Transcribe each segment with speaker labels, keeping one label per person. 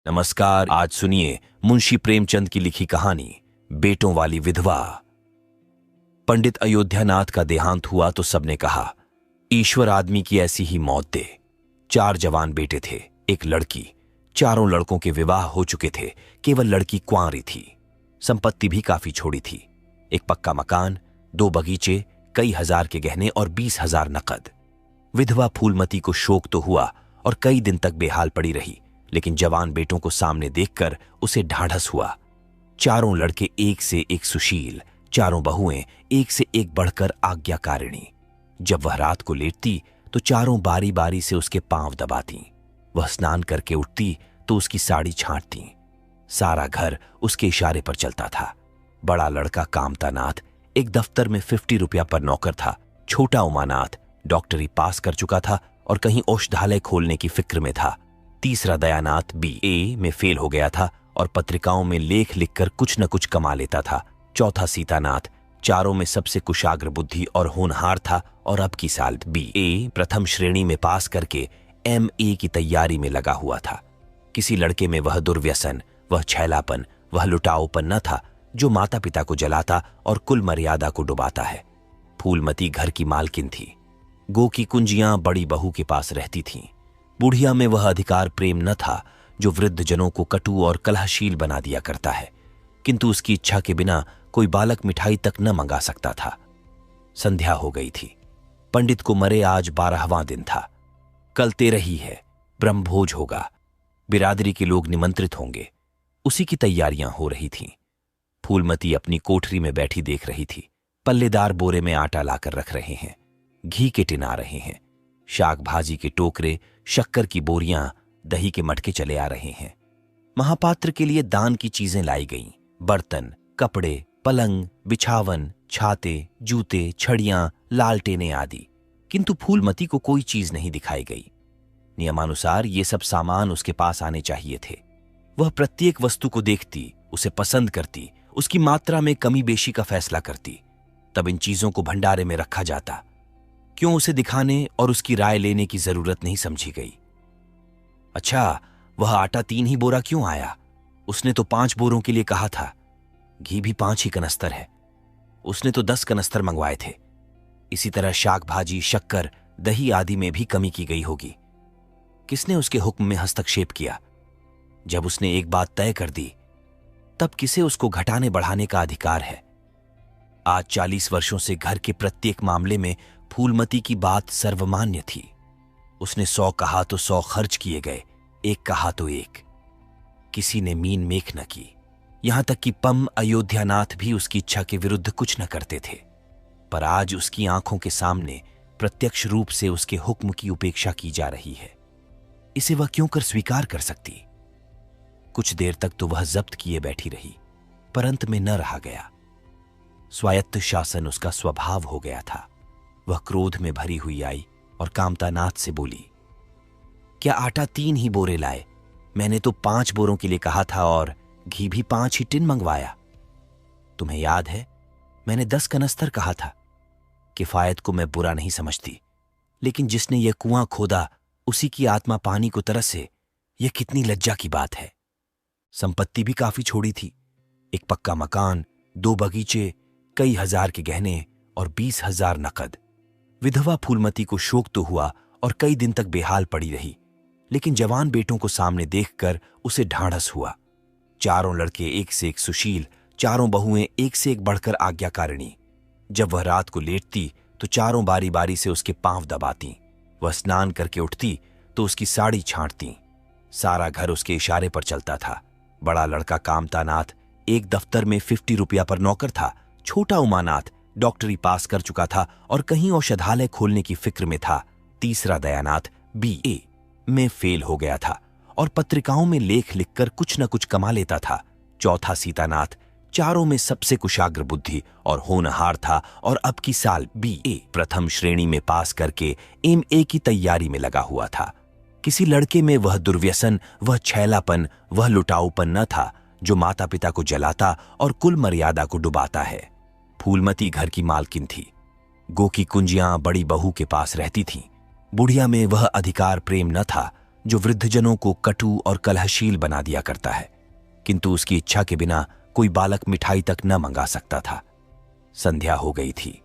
Speaker 1: नमस्कार। आज सुनिए मुंशी प्रेमचंद की लिखी कहानी बेटों वाली विधवा। पंडित अयोध्यानाथ का देहांत हुआ तो सबने कहा, ईश्वर आदमी की ऐसी ही मौत दे। 4 जवान बेटे थे, एक लड़की। चारों लड़कों के विवाह हो चुके थे, केवल लड़की कुंवारी थी। संपत्ति भी काफी छोड़ी थी, एक पक्का मकान, 2 बगीचे, कई हजार के गहने और 20,000 नकद। विधवा फूलमती को शोक तो हुआ और कई दिन तक बेहाल पड़ी रही, लेकिन जवान बेटों को सामने देखकर उसे ढाढ़स हुआ। चारों लड़के एक से एक सुशील, चारों बहुएं एक से एक बढ़कर आज्ञाकारिणी। जब वह रात को लेटती तो चारों बारी बारी से उसके पांव दबाती। वह स्नान करके उठती तो उसकी साड़ी छांटती। सारा घर उसके इशारे पर चलता था। बड़ा लड़का कामतानाथ एक दफ्तर में 50 रुपया पर नौकर था। छोटा उमानाथ डॉक्टरी पास कर चुका था और कहीं औषधालय खोलने की फिक्र में था। तीसरा दयानाथ BA में फेल हो गया था और पत्रिकाओं में लेख लिखकर कुछ न कुछ कमा लेता था। चौथा सीतानाथ चारों में सबसे कुशाग्र बुद्धि और होनहार था और अब की साल BA प्रथम श्रेणी में पास करके MA की तैयारी में लगा हुआ था। किसी लड़के में वह दुर्व्यसन, वह छैलापन, वह लुटाऊपन न था जो माता पिता को जलाता और कुल मर्यादा को डुबाता है। फूलमती घर की मालकिन थी। गो की कुंजियां बड़ी बहू के पास रहती थीं। बुढ़िया में वह अधिकार प्रेम न था जो वृद्ध जनों को कटु और कलहशील बना दिया करता है, किंतु उसकी इच्छा के बिना कोई बालक मिठाई तक न मंगा सकता था। संध्या हो गई थी। पंडित को मरे आज 12वां दिन था। कल 13 है, ब्रह्मभोज होगा। बिरादरी के लोग निमंत्रित होंगे। उसी की तैयारियां हो रही थीं। फूलमती अपनी कोठरी में बैठी देख रही थी। पल्लेदार बोरे में आटा लाकर रख रहे हैं, घी के टिन आ रहे हैं, शाक भाजी के टोकरे, शक्कर की बोरियां, दही के मटके चले आ रहे हैं। महापात्र के लिए दान की चीजें लाई गईं, बर्तन, कपड़े, पलंग, बिछावन, छाते, जूते, छड़ियां, लालटेने आदि। किंतु फूलमती को कोई चीज नहीं दिखाई गई। नियमानुसार ये सब सामान उसके पास आने चाहिए थे। वह प्रत्येक वस्तु को देखती, उसे पसंद करती, उसकी मात्रा में कमी बेशी का फैसला करती। तब इन चीजों को भंडारे में रखा जाता। क्यों उसे दिखाने और उसकी राय लेने की जरूरत नहीं समझी गई। अच्छा, वह आटा 3 ही बोरा क्यों आया? उसने तो 5 बोरों के लिए कहा था। घी भी 5 ही कनस्तर है। उसने तो 10 कनस्तर मंगवाए थे। इसी तरह शाक भाजी, शक्कर, दही आदि में भी कमी की गई होगी। किसने उसके हुक्म में हस्तक्षेप किया? जब उसने एक बात तय कर दी, तब किसे उसको घटाने बढ़ाने का अधिकार है? आज 40 वर्षों से घर के प्रत्येक मामले में फूलमती की बात सर्वमान्य थी। उसने 100 कहा तो 100 खर्च किए गए, 1 कहा तो 1। किसी ने मीन मेख न की। यहां तक कि पम अयोध्यानाथ भी उसकी इच्छा के विरुद्ध कुछ न करते थे। पर आज उसकी आंखों के सामने प्रत्यक्ष रूप से उसके हुक्म की उपेक्षा की जा रही है। इसे वह क्यों कर स्वीकार कर सकती? कुछ देर तक तो वह जब्त किए बैठी रही, पर अंत में न रहा गया। स्वायत्त शासन उसका स्वभाव हो गया था। वह क्रोध में भरी हुई आई और कामतानाथ से बोली, क्या आटा 3 ही बोरे लाए? मैंने तो 5 बोरों के लिए कहा था और घी भी 5 ही टिन मंगवाया। तुम्हें याद है, मैंने 10 कनस्तर कहा था। किफायत को मैं बुरा नहीं समझती, लेकिन जिसने यह कुआं खोदा उसी की आत्मा पानी को तरसे, यह कितनी लज्जा की बात है। संपत्ति भी काफी छोड़ी थी, एक पक्का मकान, 2 बगीचे, कई हजार के गहने और 20,000 नकद। विधवा फूलमती को शोक तो हुआ और कई दिन तक बेहाल पड़ी रही, लेकिन जवान बेटों को सामने देखकर उसे ढाढ़स हुआ। चारों लड़के एक से एक सुशील, चारों बहुएं एक से एक बढ़कर आज्ञाकारिणी। जब वह रात को लेटती तो चारों बारी बारी से उसके पांव दबाती। वह स्नान करके उठती तो उसकी साड़ी छांटती। सारा घर उसके इशारे पर चलता था। बड़ा लड़का कामतानाथ एक दफ्तर में 50 रुपया पर नौकर था। छोटा उमानाथ डॉक्टरी पास कर चुका था और कहीं औषधालय खोलने की फिक्र में था। तीसरा दयानाथ BA में फेल हो गया था और पत्रिकाओं में लेख लिखकर कुछ न कुछ कमा लेता था। चौथा सीतानाथ चारों में सबसे कुशाग्र बुद्धि और होनहार था और अब की साल BA प्रथम श्रेणी में पास करके MA की तैयारी में लगा हुआ था। किसी लड़के में वह दुर्व्यसन, वह छैलापन, वह लुटाऊपन न था जो माता पिता को जलाता और कुल मर्यादा को डुबाता है। फूलमती घर की मालकिन थी। गो की कुंजियां बड़ी बहू के पास रहती थीं। बुढ़िया में वह अधिकार प्रेम न था जो वृद्धजनों को कटु और कलहशील बना दिया करता है, किंतु उसकी इच्छा के बिना कोई बालक मिठाई तक न मंगा सकता था। संध्या हो गई थी।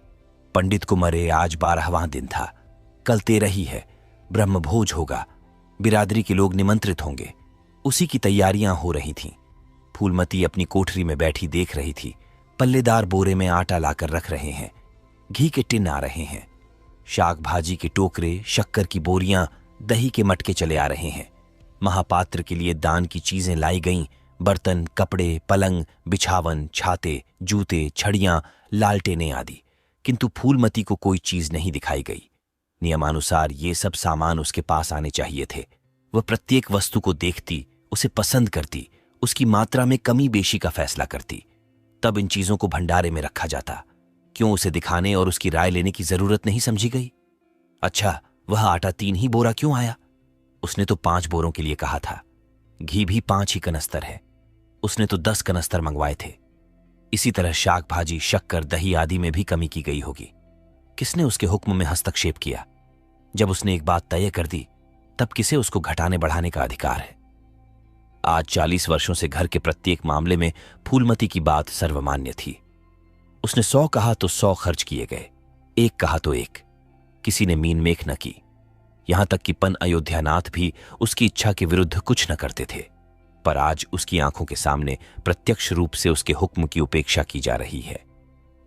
Speaker 1: पंडित को मरे आज 12वां दिन था। कल 13 ही है, ब्रह्मभोज होगा, बिरादरी के लोग निमंत्रित होंगे। उसी की तैयारियां हो रही थीं। फूलमती अपनी कोठरी में बैठी देख रही थी। पल्लेदार बोरे में आटा लाकर रख रहे हैं, घी के टिन आ रहे हैं, शाक भाजी के टोकरे, शक्कर की बोरियां, दही के मटके चले आ रहे हैं। महापात्र के लिए दान की चीजें लाई गईं, बर्तन, कपड़े, पलंग, बिछावन, छाते, जूते, छड़ियां, लालटेनें आदि। किंतु फूलमती को कोई चीज नहीं दिखाई गई। नियमानुसार ये सब सामान उसके पास आने चाहिए थे। वह प्रत्येक वस्तु को देखती, उसे पसंद करती, उसकी मात्रा में कमी बेशी का फैसला करती। तब इन चीजों को भंडारे में रखा जाता। क्यों उसे दिखाने और उसकी राय लेने की जरूरत नहीं समझी गई? अच्छा, वह आटा 3 ही बोरा क्यों आया? उसने तो 5 बोरों के लिए कहा था। घी भी 5 ही कनस्तर है, उसने तो 10 कनस्तर मंगवाए थे। इसी तरह शाक भाजी, शक्कर, दही आदि में भी कमी की गई होगी। किसने उसके हुक्म में हस्तक्षेप किया? जब उसने एक बात तय कर दी, तब किसे उसको घटाने बढ़ाने का अधिकार है? आज 40 वर्षों से घर के प्रत्येक मामले में फूलमती की बात सर्वमान्य थी। उसने 100 कहा तो 100 खर्च किए गए, 1 कहा तो 1। किसी ने मीन मेख न की। यहां तक कि पन अयोध्यानाथ भी उसकी इच्छा के विरुद्ध कुछ न करते थे। पर आज उसकी आंखों के सामने प्रत्यक्ष रूप से उसके हुक्म की उपेक्षा की जा रही है।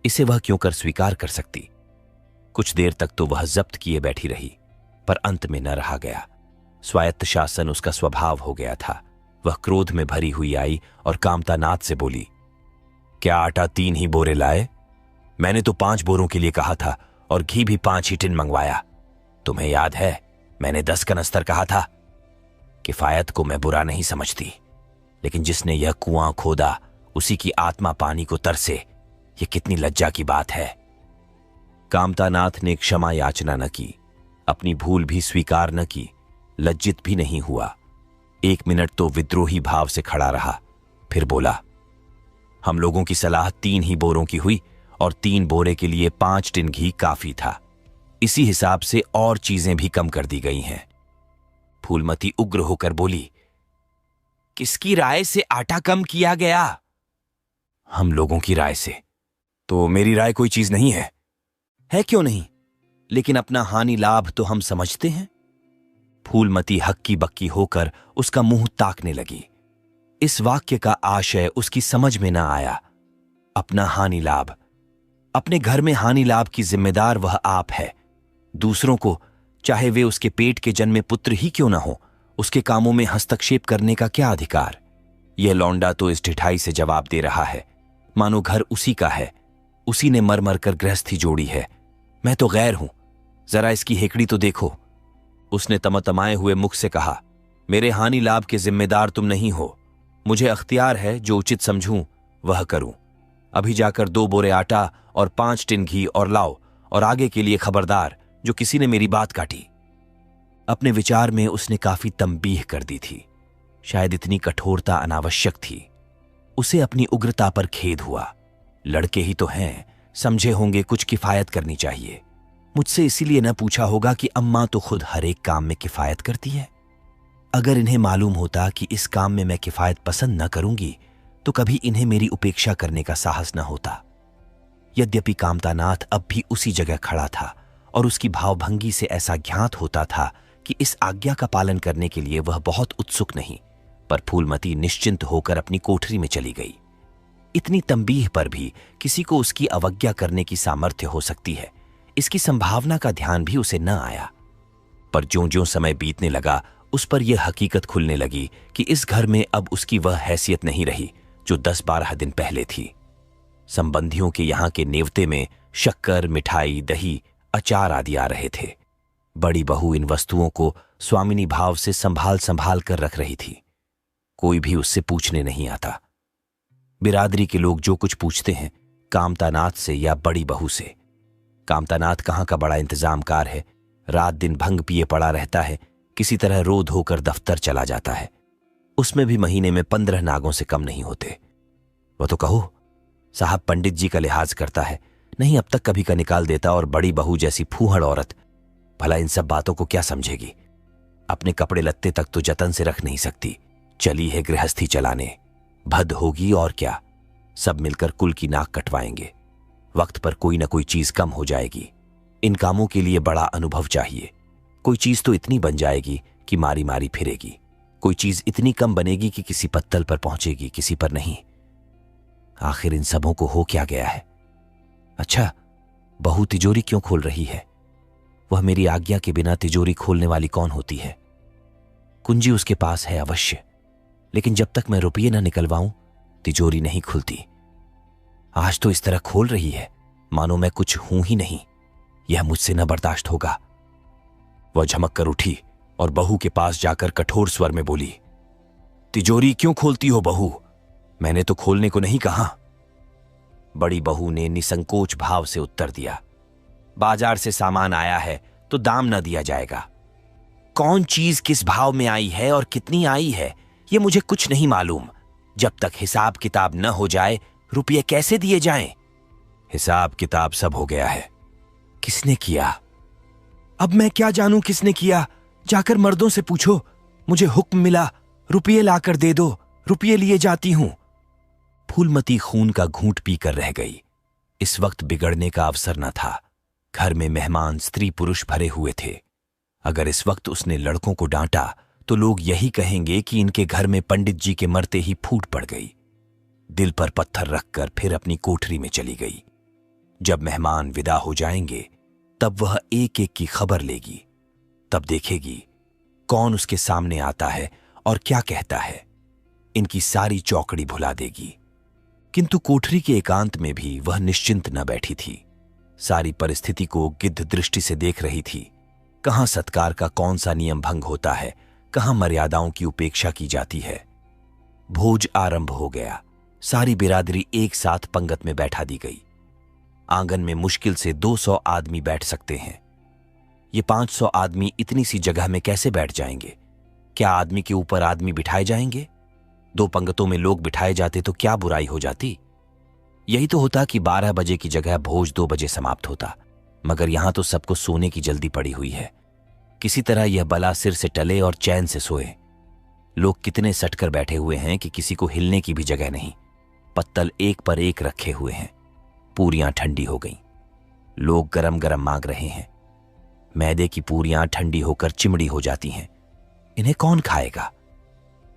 Speaker 1: इसे वह क्यों कर स्वीकार कर सकती? कुछ देर तक तो वह जब्त किए बैठी रही, पर अंत में न रहा गया। स्वायत्त शासन उसका स्वभाव हो गया था। वह क्रोध में भरी हुई आई और कामतानाथ से बोली, क्या आटा 3 ही बोरे लाए? मैंने तो 5 बोरों के लिए कहा था और घी भी 5 ही टिन मंगवाया। तुम्हें याद है मैंने 10 कनस्तर कहा था? किफायत को मैं बुरा नहीं समझती, लेकिन जिसने यह कुआं खोदा उसी की आत्मा पानी को तरसे, यह कितनी लज्जा की बात है। कामतानाथ ने क्षमा याचना न की, अपनी भूल भी स्वीकार न की, लज्जित भी नहीं हुआ। 1 मिनट तो विद्रोही भाव से खड़ा रहा, फिर बोला, हम लोगों की सलाह 3 ही बोरों की हुई और 3 बोरे के लिए 5 टिन घी काफी था। इसी हिसाब से और चीजें भी कम कर दी गई हैं। फूलमती उग्र होकर बोली, किसकी राय से आटा कम किया गया? हम लोगों की राय से। तो मेरी राय कोई चीज नहीं है? है क्यों नहीं, लेकिन अपना हानि लाभ तो हम समझते हैं। फूलमती हक्की बक्की होकर उसका मुंह ताकने लगी। इस वाक्य का आशय उसकी समझ में ना आया। अपना हानि लाभ, अपने घर में हानि लाभ की जिम्मेदार वह आप है। दूसरों को, चाहे वे उसके पेट के जन्मे पुत्र ही क्यों ना हो, उसके कामों में हस्तक्षेप करने का क्या अधिकार? यह लौंडा तो इस ढिठाई से जवाब दे रहा है मानो घर उसी का है, उसी ने मर मर कर गृहस्थी जोड़ी है। मैं तो गैर हूं, जरा इसकी हेकड़ी तो देखो। उसने तमतमाए हुए मुख से कहा, मेरे हानि लाभ के जिम्मेदार तुम नहीं हो। मुझे अख्तियार है, जो उचित समझूं वह करूं। अभी जाकर 2 बोरे आटा और 5 टिन घी और लाओ, और आगे के लिए खबरदार जो किसी ने मेरी बात काटी। अपने विचार में उसने काफी तंबीह कर दी थी। शायद इतनी कठोरता अनावश्यक थी। उसे अपनी उग्रता पर खेद हुआ। लड़के ही तो हैं, समझे होंगे कुछ किफायत करनी चाहिए। मुझसे इसीलिए न पूछा होगा कि अम्मा तो खुद हर एक काम में किफायत करती है। अगर इन्हें मालूम होता कि इस काम में मैं किफायत पसंद न करूंगी, तो कभी इन्हें मेरी उपेक्षा करने का साहस न होता। यद्यपि कामतानाथ अब भी उसी जगह खड़ा था और उसकी भावभंगी से ऐसा ज्ञात होता था कि इस आज्ञा का पालन करने के लिए वह बहुत उत्सुक नहीं, पर फूलमती निश्चिंत होकर अपनी कोठरी में चली गई। इतनी तंबीह पर भी किसी को उसकी अवज्ञा करने की सामर्थ्य हो सकती है, इसकी संभावना का ध्यान भी उसे न आया। पर ज्यों-ज्यों समय बीतने लगा, उस पर यह हकीकत खुलने लगी कि इस घर में अब उसकी वह हैसियत नहीं रही जो 10-12 दिन पहले थी। संबंधियों के यहाँ के नेवते में शक्कर, मिठाई, दही, अचार आदि आ रहे थे। बड़ी बहू इन वस्तुओं को स्वामिनी भाव से संभाल संभाल कर रख रही थी। कोई भी उससे पूछने नहीं आता। बिरादरी के लोग जो कुछ पूछते हैं, कामतानाथ से या बड़ी बहू से। कामतानाथ कहाँ का बड़ा इंतजामकार है, रात दिन भंग पिए पड़ा रहता है, किसी तरह रो धोकर दफ्तर चला जाता है। उसमें भी महीने में 15 नागों से कम नहीं होते। वह तो कहो साहब पंडित जी का लिहाज करता है, नहीं अब तक कभी का निकाल देता, और बड़ी बहू जैसी फूहड़ औरत भला इन सब बातों को क्या समझेगी। अपने कपड़े लत्ते तक तो जतन से रख नहीं सकती, चली है गृहस्थी चलाने। भद्द होगी और क्या, सब मिलकर कुल की नाक कटवाएंगे। वक्त पर कोई ना कोई चीज कम हो जाएगी। इन कामों के लिए बड़ा अनुभव चाहिए। कोई चीज तो इतनी बन जाएगी कि मारी मारी फिरेगी, कोई चीज इतनी कम बनेगी कि किसी पत्तल पर पहुंचेगी, किसी पर नहीं। आखिर इन सबों को हो क्या गया है? अच्छा, बहू तिजोरी क्यों खोल रही है? वह मेरी आज्ञा के बिना तिजोरी खोलने वाली कौन होती है? कुंजी उसके पास है अवश्य, लेकिन जब तक मैं रुपये न निकलवाऊं तिजोरी नहीं खुलती। आज तो इस तरह खोल रही है मानो मैं कुछ हूं ही नहीं। यह मुझसे न बर्दाश्त होगा। वह झमक कर उठी और बहू के पास जाकर कठोर स्वर में बोली, तिजोरी क्यों खोलती हो बहू? मैंने तो खोलने को नहीं कहा। बड़ी बहू ने निसंकोच भाव से उत्तर दिया, बाजार से सामान आया है तो दाम न दिया जाएगा। कौन चीज किस भाव में आई है और कितनी आई है ये मुझे कुछ नहीं मालूम। जब तक हिसाब किताब न हो जाए रुपये कैसे दिए जाएं? हिसाब किताब सब हो गया है। किसने किया? अब मैं क्या जानूं किसने किया? जाकर मर्दों से पूछो। मुझे हुक्म मिला, रुपये लाकर दे दो, रुपये लिए जाती हूं। फूलमती खून का घूंट पीकर रह गई। इस वक्त बिगड़ने का अवसर न था। घर में मेहमान स्त्री पुरुष भरे हुए थे। अगर इस वक्त उसने लड़कों को डांटा तो लोग यही कहेंगे कि इनके घर में पंडित जी के मरते ही फूट पड़ गई। दिल पर पत्थर रखकर फिर अपनी कोठरी में चली गई। जब मेहमान विदा हो जाएंगे तब वह एक एक की खबर लेगी। तब देखेगी कौन उसके सामने आता है और क्या कहता है। इनकी सारी चौकड़ी भुला देगी। किंतु कोठरी के एकांत में भी वह निश्चिंत न बैठी थी। सारी परिस्थिति को गिद्ध दृष्टि से देख रही थी। कहां सत्कार का कौन सा नियम भंग होता है, कहां मर्यादाओं की उपेक्षा की जाती है। भोज आरंभ हो गया। सारी बिरादरी एक साथ पंगत में बैठा दी गई। आंगन में मुश्किल से 200 आदमी बैठ सकते हैं। ये 500 आदमी इतनी सी जगह में कैसे बैठ जाएंगे? क्या आदमी के ऊपर आदमी बिठाए जाएंगे? 2 पंगतों में लोग बिठाए जाते तो क्या बुराई हो जाती? यही तो होता कि 12 बजे की जगह भोज 2 बजे समाप्त होता। मगर यहां तो सबको सोने की जल्दी पड़ी हुई है। किसी तरह यह बला सिर से टले और चैन से सोए। लोग कितने सटकर बैठे हुए हैं कि किसी को हिलने की भी जगह नहीं। पत्तल एक पर एक रखे हुए हैं। पूरियां ठंडी हो गईं। लोग गरम गरम मांग रहे हैं। मैदे की पूरियां ठंडी होकर चिमड़ी हो जाती हैं। इन्हें कौन खाएगा?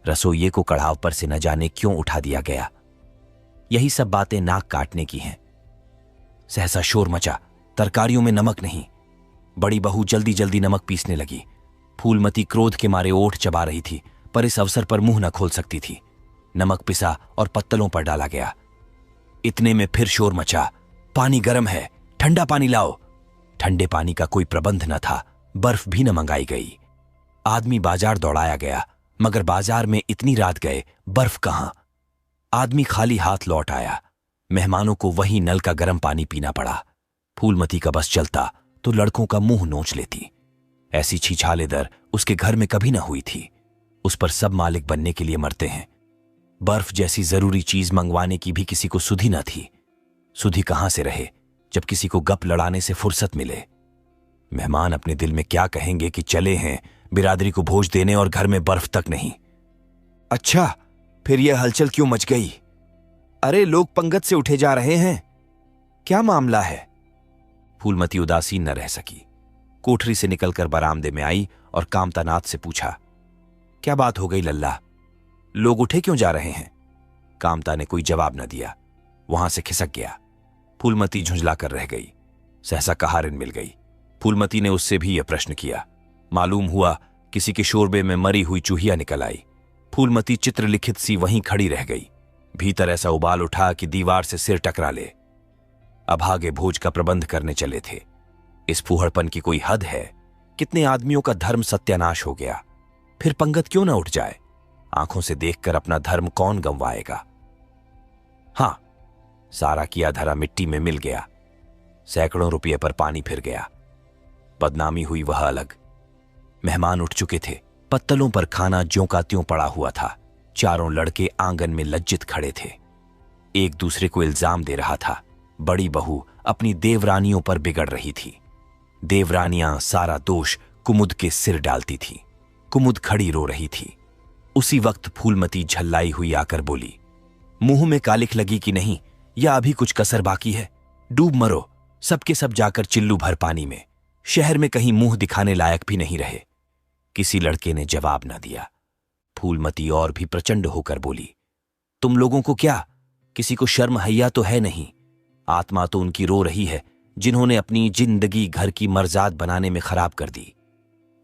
Speaker 1: रसोइये को कढ़ाव पर से न जाने क्यों उठा दिया गया। यही सब बातें नाक काटने की हैं। सहसा शोर मचा, तरकारियों में नमक नहीं। बड़ी बहू जल्दी जल्दी नमक पीसने लगी। फूलमती क्रोध के मारे ओठ चबा रही थी, पर इस अवसर पर मुंह न खोल सकती थी। नमक पिसा और पत्तलों पर डाला गया। इतने में फिर शोर मचा, पानी गर्म है, ठंडा पानी लाओ। ठंडे पानी का कोई प्रबंध न था। बर्फ भी न मंगाई गई। आदमी बाजार दौड़ाया गया, मगर बाजार में इतनी रात गए, बर्फ कहां? आदमी खाली हाथ लौट आया। मेहमानों को वही नल का गर्म पानी पीना पड़ा। फूलमती का बस चलता तो लड़कों का मुंह नोच लेती। ऐसी छीछाले दर उसके घर में कभी न हुई थी। उस पर सब मालिक बनने के लिए मरते हैं। बर्फ जैसी जरूरी चीज मंगवाने की भी किसी को सुधि न थी। सुधि कहां से रहे जब किसी को गप लड़ाने से फुर्सत मिले। मेहमान अपने दिल में क्या कहेंगे कि चले हैं बिरादरी को भोज देने और घर में बर्फ तक नहीं। अच्छा, फिर यह हलचल क्यों मच गई? अरे, लोग पंगत से उठे जा रहे हैं। क्या मामला है? फूलमती उदासीन न रह सकी। कोठरी से निकलकर बरामदे में आई और कामतानाथ से पूछा, क्या बात हो गई लल्ला? लोग उठे क्यों जा रहे हैं? कामता ने कोई जवाब न दिया। वहां से खिसक गया। फूलमती झुंझला कर रह गई। सहसा कहारिन मिल गई। फूलमती ने उससे भी यह प्रश्न किया। मालूम हुआ किसी के शोरबे में मरी हुई चूहिया निकल आई। फूलमती चित्रलिखित सी वहीं खड़ी रह गई। भीतर ऐसा उबाल उठा कि दीवार से सिर टकरा ले। अभागे भोज का प्रबंध करने चले थे। इस फूहड़पन की कोई हद है? कितने आदमियों का धर्म सत्यानाश हो गया। फिर पंगत क्यों न उठ जाए? आंखों से देखकर अपना धर्म कौन गंवाएगा? हां, सारा किया धरा मिट्टी में मिल गया। सैकड़ों रुपये पर पानी फिर गया। बदनामी हुई वह अलग। मेहमान उठ चुके थे। पत्तलों पर खाना ज्यों का त्यों पड़ा हुआ था। चारों लड़के आंगन में लज्जित खड़े थे। एक दूसरे को इल्जाम दे रहा था। बड़ी बहू अपनी देवरानियों पर बिगड़ रही थी। देवरानियां सारा दोष कुमुद के सिर डालती थी। कुमुद खड़ी रो रही थी। उसी वक्त फूलमती झल्लाई हुई आकर बोली, मुंह में कालिख लगी कि नहीं, या अभी कुछ कसर बाकी है? डूब मरो, सबके सब जाकर चिल्लू भर पानी में। शहर में कहीं मुंह दिखाने लायक भी नहीं रहे। किसी लड़के ने जवाब न दिया। फूलमती और भी प्रचंड होकर बोली, तुम लोगों को क्या, किसी को शर्म हैया तो है नहीं? आत्मा तो उनकी रो रही है जिन्होंने अपनी जिंदगी घर की मर्जाद बनाने में खराब कर दी।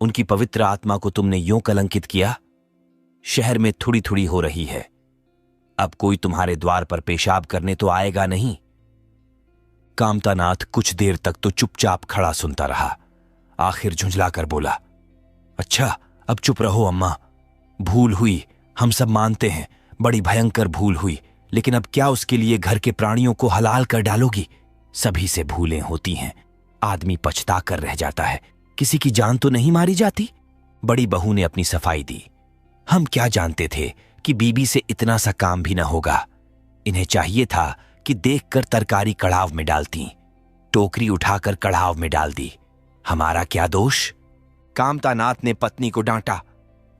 Speaker 1: उनकी पवित्र आत्मा को तुमने यूं कलंकित किया। शहर में थोड़ी थोड़ी हो रही है, अब कोई तुम्हारे द्वार पर पेशाब करने तो आएगा नहीं। कामतानाथ कुछ देर तक तो चुपचाप खड़ा सुनता रहा। आखिर झुंझलाकर बोला, अच्छा अब चुप रहो अम्मा, भूल हुई, हम सब मानते हैं, बड़ी भयंकर भूल हुई, लेकिन अब क्या उसके लिए घर के प्राणियों को हलाल कर डालोगी? सभी से भूलें होती हैं, आदमी पछता कर रह जाता है, किसी की जान तो नहीं मारी जाती। बड़ी बहू ने अपनी सफाई दी। हम क्या जानते थे कि बीबी से इतना सा काम भी ना होगा। इन्हें चाहिए था कि देखकर तरकारी कढ़ाव में डालती, टोकरी उठाकर कढ़ाव में डाल दी। हमारा क्या दोष? कामतानाथ ने पत्नी को डांटा,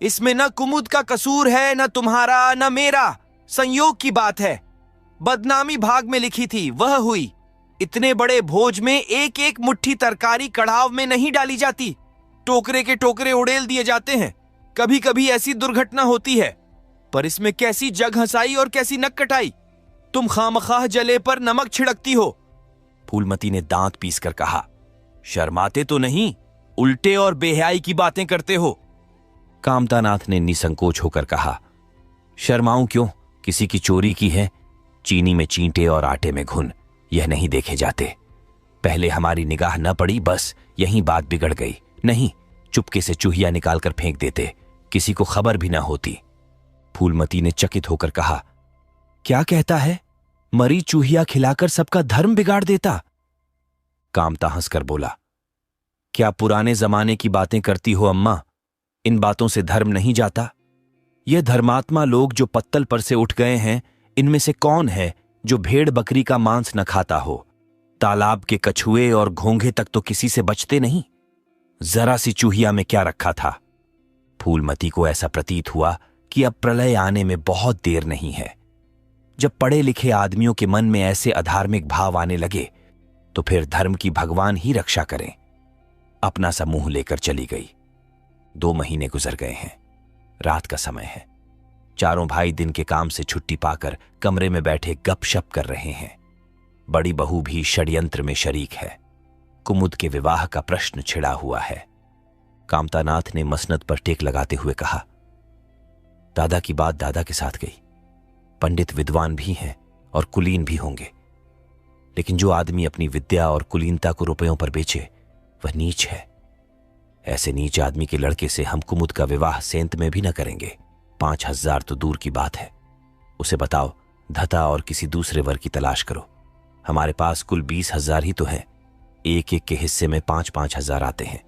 Speaker 1: इसमें न कुमुद का कसूर है, न तुम्हारा न मेरा, संयोग की बात है। बदनामी भाग में लिखी थी, वह हुई। इतने बड़े भोज में एक एक मुट्ठी तरकारी कढ़ाव में नहीं डाली जाती, टोकरे के टोकरे उड़ेल दिए जाते हैं। कभी कभी ऐसी दुर्घटना होती है, पर इसमें कैसी जग हंसाई और कैसी नक कटाई। तुम खामखाह जले पर नमक छिड़कती हो। फूलमती ने दांत पीसकर कहा, शर्माते तो नहीं, उल्टे और बेहयाई की बातें करते हो। कामतानाथ ने निसंकोच होकर कहा, शर्माऊं क्यों, किसी की चोरी की है? चीनी में चींटे और आटे में घुन, यह नहीं देखे जाते। पहले हमारी निगाह न पड़ी, बस यहीं बात बिगड़ गई। नहीं, चुपके से चूहिया निकालकर फेंक देते, किसी को खबर भी न होती। फूलमती ने चकित होकर कहा, क्या कहता है? मरी चूहिया खिलाकर सबका धर्म बिगाड़ देता? कामता हंसकर बोला, क्या पुराने जमाने की बातें करती हो अम्मा? इन बातों से धर्म नहीं जाता। ये धर्मात्मा लोग जो पत्तल पर से उठ गए हैं, इनमें से कौन है जो भेड़ बकरी का मांस न खाता हो? तालाब के कछुए और घोंघे तक तो किसी से बचते नहीं। जरा सी चूहिया में क्या रखा था? फूलमती को ऐसा प्रतीत हुआ कि अब प्रलय आने में बहुत देर नहीं है। जब पढ़े लिखे आदमियों के मन में ऐसे अधार्मिक भाव आने लगे, तो फिर धर्म की भगवान ही रक्षा करें। अपना सा मुंह लेकर चली गई। 2 महीने गुजर गए हैं। रात का समय है। चारों भाई दिन के काम से छुट्टी पाकर कमरे में बैठे गपशप कर रहे हैं। बड़ी बहू भी षड्यंत्र में शरीक है। कुमुद के विवाह का प्रश्न छिड़ा हुआ है। कामतानाथ ने मसनद पर टेक लगाते हुए कहा, दादा की बात दादा के साथ गई। पंडित विद्वान भी हैं और कुलीन भी होंगे, लेकिन जो आदमी अपनी विद्या और कुलीनता को रुपयों पर बेचे, वह नीच है। ऐसे नीच आदमी के लड़के से हम कुमुद का विवाह सेंत में भी न करेंगे। 5,000 तो दूर की बात है। उसे बताओ धता और किसी दूसरे वर की तलाश करो। हमारे पास कुल 20,000 ही तो है। एक एक के हिस्से में 5-5 हजार आते हैं।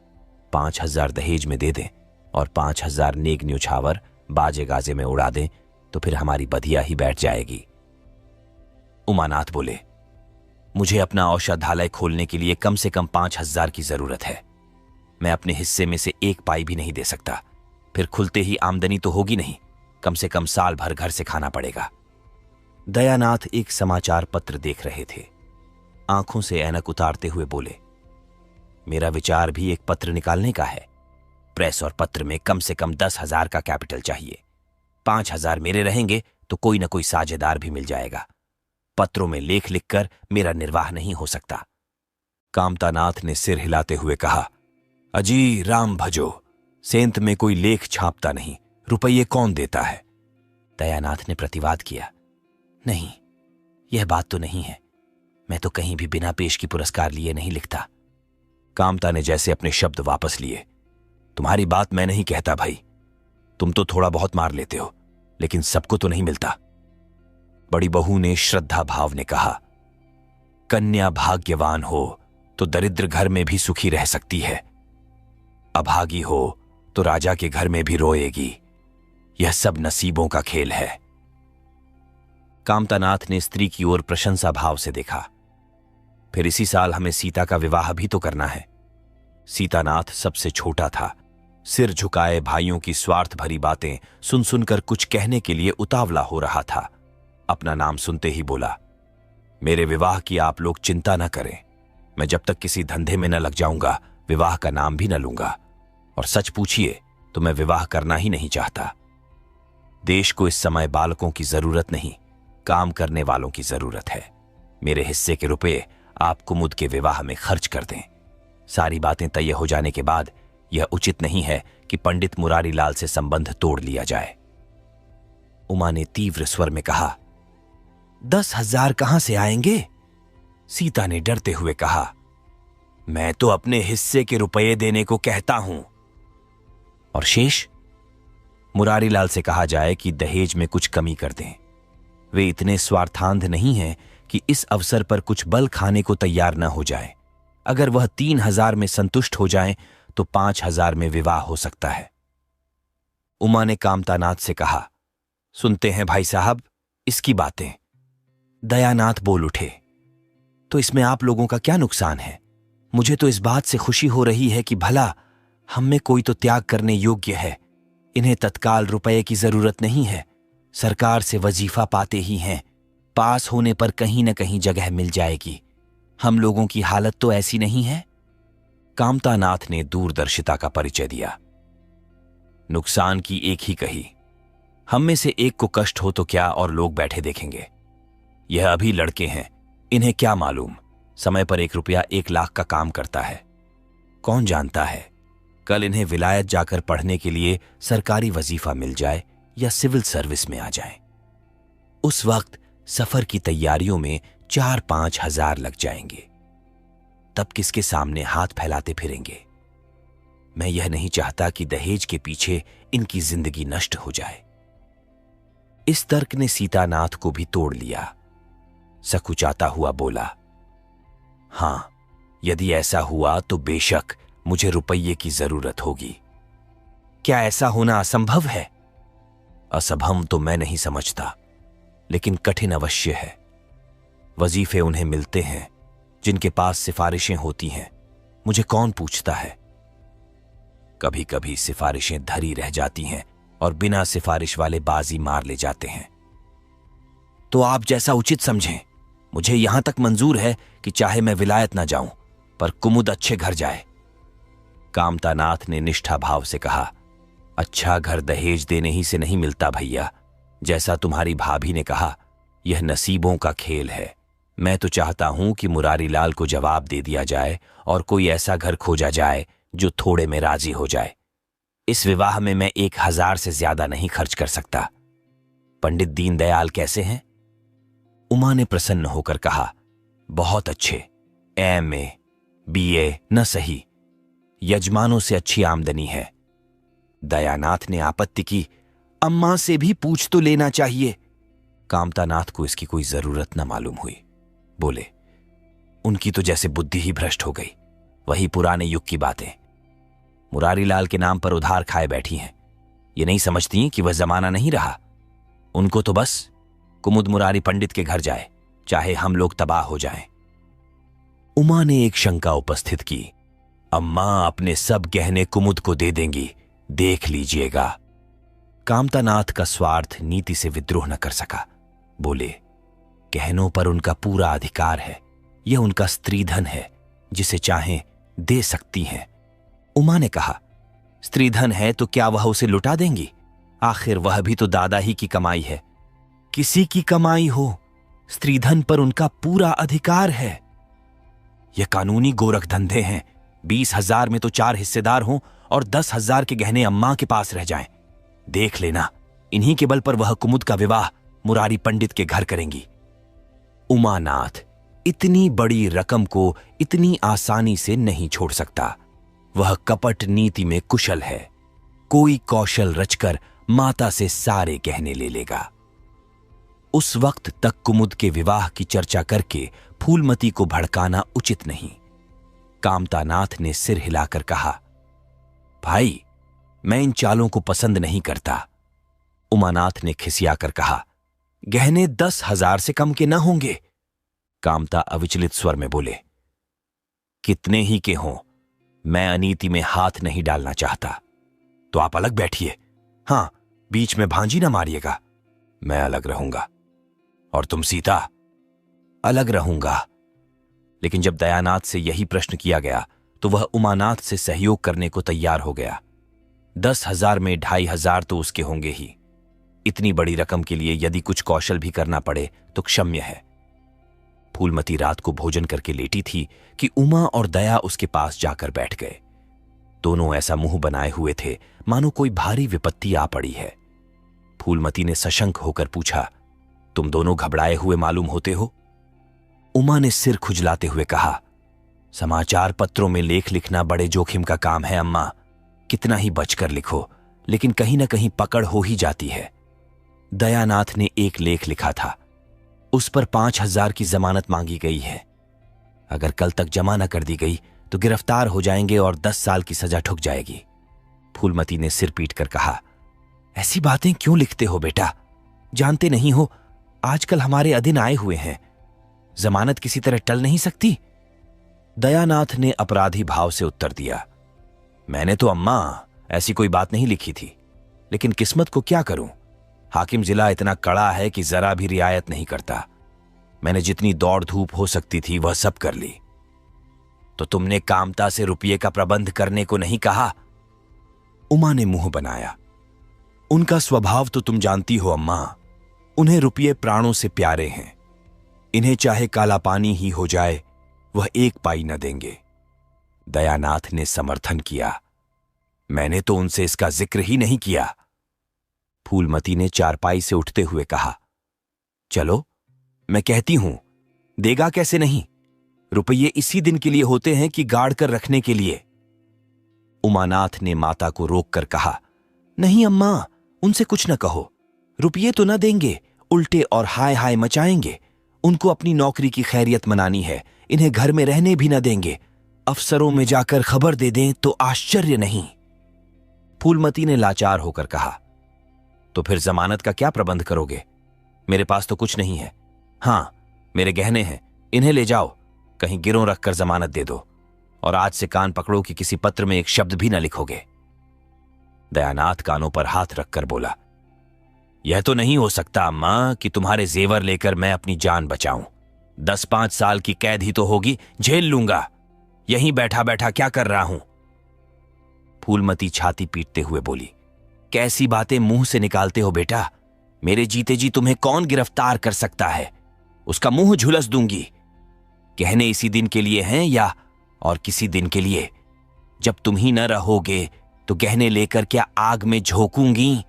Speaker 1: 5,000 दहेज में दे दें और 5,000 नेग न्योछावर बाजे गाजे में उड़ा दें, तो फिर हमारी बधिया ही बैठ जाएगी। उमानाथ बोले, मुझे अपना औषधालय खोलने के लिए कम से कम 5,000 की जरूरत है। मैं अपने हिस्से में से 1 पाई भी नहीं दे सकता। फिर खुलते ही आमदनी तो होगी नहीं, कम से कम साल भर घर से खाना पड़ेगा। दयानाथ एक समाचार पत्र देख रहे थे। आंखों से ऐनक उतारते हुए बोले, मेरा विचार भी एक पत्र निकालने का है। प्रेस और पत्र में कम से कम 10,000 का कैपिटल चाहिए। 5,000 मेरे रहेंगे तो कोई ना कोई साझेदार भी मिल जाएगा। पत्रों में लेख लिखकर मेरा निर्वाह नहीं हो सकता। कामतानाथ ने सिर हिलाते हुए कहा, अजी राम भजो, सेंत में कोई लेख छापता नहीं, रुपये कौन देता है? दयानाथ ने प्रतिवाद किया, नहीं, यह बात तो नहीं है। मैं तो कहीं भी बिना पेश की पुरस्कार लिए नहीं लिखता। कामता ने जैसे अपने शब्द वापस लिए, तुम्हारी बात मैं नहीं कहता भाई। तुम तो थोड़ा बहुत मार लेते हो, लेकिन सबको तो नहीं मिलता। बड़ी बहू ने श्रद्धा भाव ने कहा, कन्या भाग्यवान हो तो दरिद्र घर में भी सुखी रह सकती है, अभागी हो तो राजा के घर में भी रोएगी। यह सब नसीबों का खेल है। कामतानाथ ने स्त्री की ओर प्रशंसा भाव से देखा। फिर इसी साल हमें सीता का विवाह भी तो करना है। सीतानाथ सबसे छोटा था, सिर झुकाए भाइयों की स्वार्थ भरी बातें सुन सुनकर कुछ कहने के लिए उतावला हो रहा था। अपना नाम सुनते ही बोला, मेरे विवाह की आप लोग चिंता न करें। मैं जब तक किसी धंधे में न लग जाऊंगा विवाह का नाम भी न लूंगा। और सच पूछिए तो मैं विवाह करना ही नहीं चाहता। देश को इस समय बालकों की जरूरत नहीं, काम करने वालों की जरूरत है। मेरे हिस्से के रुपए आप कुमुद के विवाह में खर्च कर दें। सारी बातें तय हो जाने के बाद यह उचित नहीं है कि पंडित मुरारी लाल से संबंध तोड़ लिया जाए। उमा ने तीव्र स्वर में कहा, 10,000 कहां से आएंगे? सीता ने डरते हुए कहा, मैं तो अपने हिस्से के रुपये देने को कहता हूं। और शेष? मुरारी लाल से कहा जाए कि दहेज में कुछ कमी कर दें। वे इतने स्वार्थांध नहीं हैं कि इस अवसर पर कुछ बल खाने को तैयार न हो जाए। अगर वह 3,000 में संतुष्ट हो जाएं तो 5,000 में विवाह हो सकता है। उमा ने कामतानाथ से कहा, सुनते हैं भाई साहब इसकी बातें। दयानाथ बोल उठे, तो इसमें आप लोगों का क्या नुकसान है? मुझे तो इस बात से खुशी हो रही है कि भला हम में कोई तो त्याग करने योग्य है। इन्हें तत्काल रुपए की जरूरत नहीं है, सरकार से वजीफा पाते ही हैं। पास होने पर कहीं न कहीं जगह मिल जाएगी। हम लोगों की हालत तो ऐसी नहीं है। कामतानाथ ने दूरदर्शिता का परिचय दिया। नुकसान की एक ही कही, हम में से एक को कष्ट हो तो क्या, और लोग बैठे देखेंगे। यह अभी लड़के हैं, इन्हें क्या मालूम समय पर 1 रुपया 1 लाख का काम करता है। कौन जानता है कल इन्हें विलायत जाकर पढ़ने के लिए सरकारी वजीफा मिल जाए या सिविल सर्विस में आ जाए। उस वक्त सफर की तैयारियों में 4-5 हजार लग जाएंगे। तब किसके सामने हाथ फैलाते फिरेंगे? मैं यह नहीं चाहता कि दहेज के पीछे इनकी जिंदगी नष्ट हो जाए। इस तर्क ने सीतानाथ को भी तोड़ लिया। सकुचाता हुआ बोला, हां, यदि ऐसा हुआ तो बेशक मुझे रुपये की जरूरत होगी। क्या ऐसा होना असंभव है? असंभव तो मैं नहीं समझता, लेकिन कठिन अवश्य है। वजीफे उन्हें मिलते हैं जिनके पास सिफारिशें होती हैं। मुझे कौन पूछता है? कभी कभी सिफारिशें धरी रह जाती हैं और बिना सिफारिश वाले बाजी मार ले जाते हैं। तो आप जैसा उचित समझें। मुझे यहां तक मंजूर है कि चाहे मैं विलायत ना जाऊं, पर कुमुद अच्छे घर जाए। कामतानाथ ने निष्ठा भाव से कहा, अच्छा घर दहेज देने ही से नहीं मिलता भैया। जैसा तुम्हारी भाभी ने कहा, यह नसीबों का खेल है। मैं तो चाहता हूं कि मुरारी लाल को जवाब दे दिया जाए और कोई ऐसा घर खोजा जाए जो थोड़े में राजी हो जाए। इस विवाह में मैं 1,000 से ज्यादा नहीं खर्च कर सकता। पंडित दीनदयाल कैसे हैं? उमा ने प्रसन्न होकर कहा, बहुत अच्छे, MA BA न सही, यजमानों से अच्छी आमदनी है। दयानाथ ने आपत्ति की, अम्मा से भी पूछ तो लेना चाहिए। कामतानाथ को इसकी कोई जरूरत न मालूम हुई। बोले, उनकी तो जैसे बुद्धि ही भ्रष्ट हो गई। वही पुराने युग की बातें। मुरारी लाल के नाम पर उधार खाए बैठी हैं। ये नहीं समझती कि वह जमाना नहीं रहा। उनको तो बस कुमुद मुरारी पंडित के घर जाए, चाहे हम लोग तबाह हो जाएं। उमा ने एक शंका उपस्थित की, अम्मा अपने सब गहने कुमुद को दे देंगी, देख लीजिएगा। कामतानाथ का स्वार्थ नीति से विद्रोह न कर सका। बोले, गहनों पर उनका पूरा अधिकार है। यह उनका स्त्रीधन है, जिसे चाहें दे सकती हैं। उमा ने कहा, स्त्रीधन है तो क्या वह उसे लुटा देंगी? आखिर वह भी तो दादा ही की कमाई है। किसी की कमाई हो, स्त्रीधन पर उनका पूरा अधिकार है। यह कानूनी गोरख धंधे हैं। 20,000 में तो 4 हिस्सेदार हों और 10,000 के गहने अम्मा के पास रह जाएं। देख लेना, इन्हीं के बल पर वह कुमुद का विवाह मुरारी पंडित के घर करेंगी। उमानाथ इतनी बड़ी रकम को इतनी आसानी से नहीं छोड़ सकता। वह कपट नीति में कुशल है। कोई कौशल रचकर माता से सारे गहने ले लेगा। उस वक्त तक कुमुद के विवाह की चर्चा करके फूलमती को भड़काना उचित नहीं। कामतानाथ ने सिर हिलाकर कहा, भाई, मैं इन चालों को पसंद नहीं करता। उमानाथ ने खिसियाकर कहा, गहने 10,000 से कम के न होंगे। कामता अविचलित स्वर में बोले, कितने ही के हों, मैं अनीति में हाथ नहीं डालना चाहता। तो आप अलग बैठिए। हां, बीच में भांजी ना मारिएगा। मैं अलग रहूंगा। और तुम सीता? अलग रहूंगा। लेकिन जब दयानाथ से यही प्रश्न किया गया तो वह उमानाथ से सहयोग करने को तैयार हो गया। 10,000 में 2,500 तो उसके होंगे ही। इतनी बड़ी रकम के लिए यदि कुछ कौशल भी करना पड़े तो क्षम्य है। फूलमती रात को भोजन करके लेटी थी कि उमा और दया उसके पास जाकर बैठ गए। दोनों ऐसा मुंह बनाए हुए थे मानो कोई भारी विपत्ति आ पड़ी है। फूलमती ने सशंक होकर पूछा, तुम दोनों घबराए हुए मालूम होते हो? उमा ने सिर खुजलाते हुए कहा, समाचार पत्रों में लेख लिखना बड़े जोखिम का काम है अम्मा। कितना ही बचकर लिखो, लेकिन कहीं ना कहीं पकड़ हो ही जाती है। दयानाथ ने एक लेख लिखा था, उस पर 5,000 की जमानत मांगी गई है। अगर कल तक जमा न कर दी गई तो गिरफ्तार हो जाएंगे और 10 साल की सजा ठुक जाएगी। फूलमती ने सिर पीट कर कहा, ऐसी बातें क्यों लिखते हो बेटा? जानते नहीं हो आजकल हमारे अधीन आए हुए हैं, जमानत किसी तरह टल नहीं सकती। दयानाथ ने अपराधी भाव से उत्तर दिया, मैंने तो अम्मा ऐसी कोई बात नहीं लिखी थी, लेकिन किस्मत को क्या करूं? हाकिम जिला इतना कड़ा है कि जरा भी रियायत नहीं करता। मैंने जितनी दौड़ धूप हो सकती थी वह सब कर ली। तो तुमने कामता से रुपये का प्रबंध करने को नहीं कहा? उमा ने मुंह बनाया, उनका स्वभाव तो तुम जानती हो अम्मा। उन्हें रुपये प्राणों से प्यारे हैं। इन्हें चाहे काला पानी ही हो जाए वह 1 पाई न देंगे। दयानाथ ने समर्थन किया, मैंने तो उनसे इसका जिक्र ही नहीं किया। फूलमती ने चारपाई से उठते हुए कहा, चलो मैं कहती हूं, देगा कैसे नहीं? रुपये इसी दिन के लिए होते हैं कि गाड़ कर रखने के लिए। उमानाथ ने माता को रोककर कहा, नहीं अम्मा, उनसे कुछ न कहो। रुपये तो न देंगे, उल्टे और हाय हाय मचाएंगे। उनको अपनी नौकरी की खैरियत मनानी है, इन्हें घर में रहने भी न देंगे। अफसरों में जाकर खबर दे दें तो आश्चर्य नहीं। फूलमती ने लाचार होकर कहा, तो फिर जमानत का क्या प्रबंध करोगे? मेरे पास तो कुछ नहीं है। हां, मेरे गहने हैं, इन्हें ले जाओ, कहीं गिरों रखकर जमानत दे दो, और आज से कान पकड़ो कि किसी पत्र में एक शब्द भी न लिखोगे। दयानाथ कानों पर हाथ रखकर बोला, यह तो नहीं हो सकता अम्मा कि तुम्हारे जेवर लेकर मैं अपनी जान बचाऊं। 10-5 साल की कैद ही तो होगी, झेल लूंगा। यहीं बैठा बैठा क्या कर रहा हूं? फूलमती छाती पीटते हुए बोली, कैसी बातें मुंह से निकालते हो बेटा? मेरे जीते जी तुम्हें कौन गिरफ्तार कर सकता है? उसका मुंह झुलस दूंगी। कहने इसी दिन के लिए हैं या और किसी दिन के लिए? जब तुम ही न रहोगे तो गहने लेकर क्या आग में झोंकूंगी?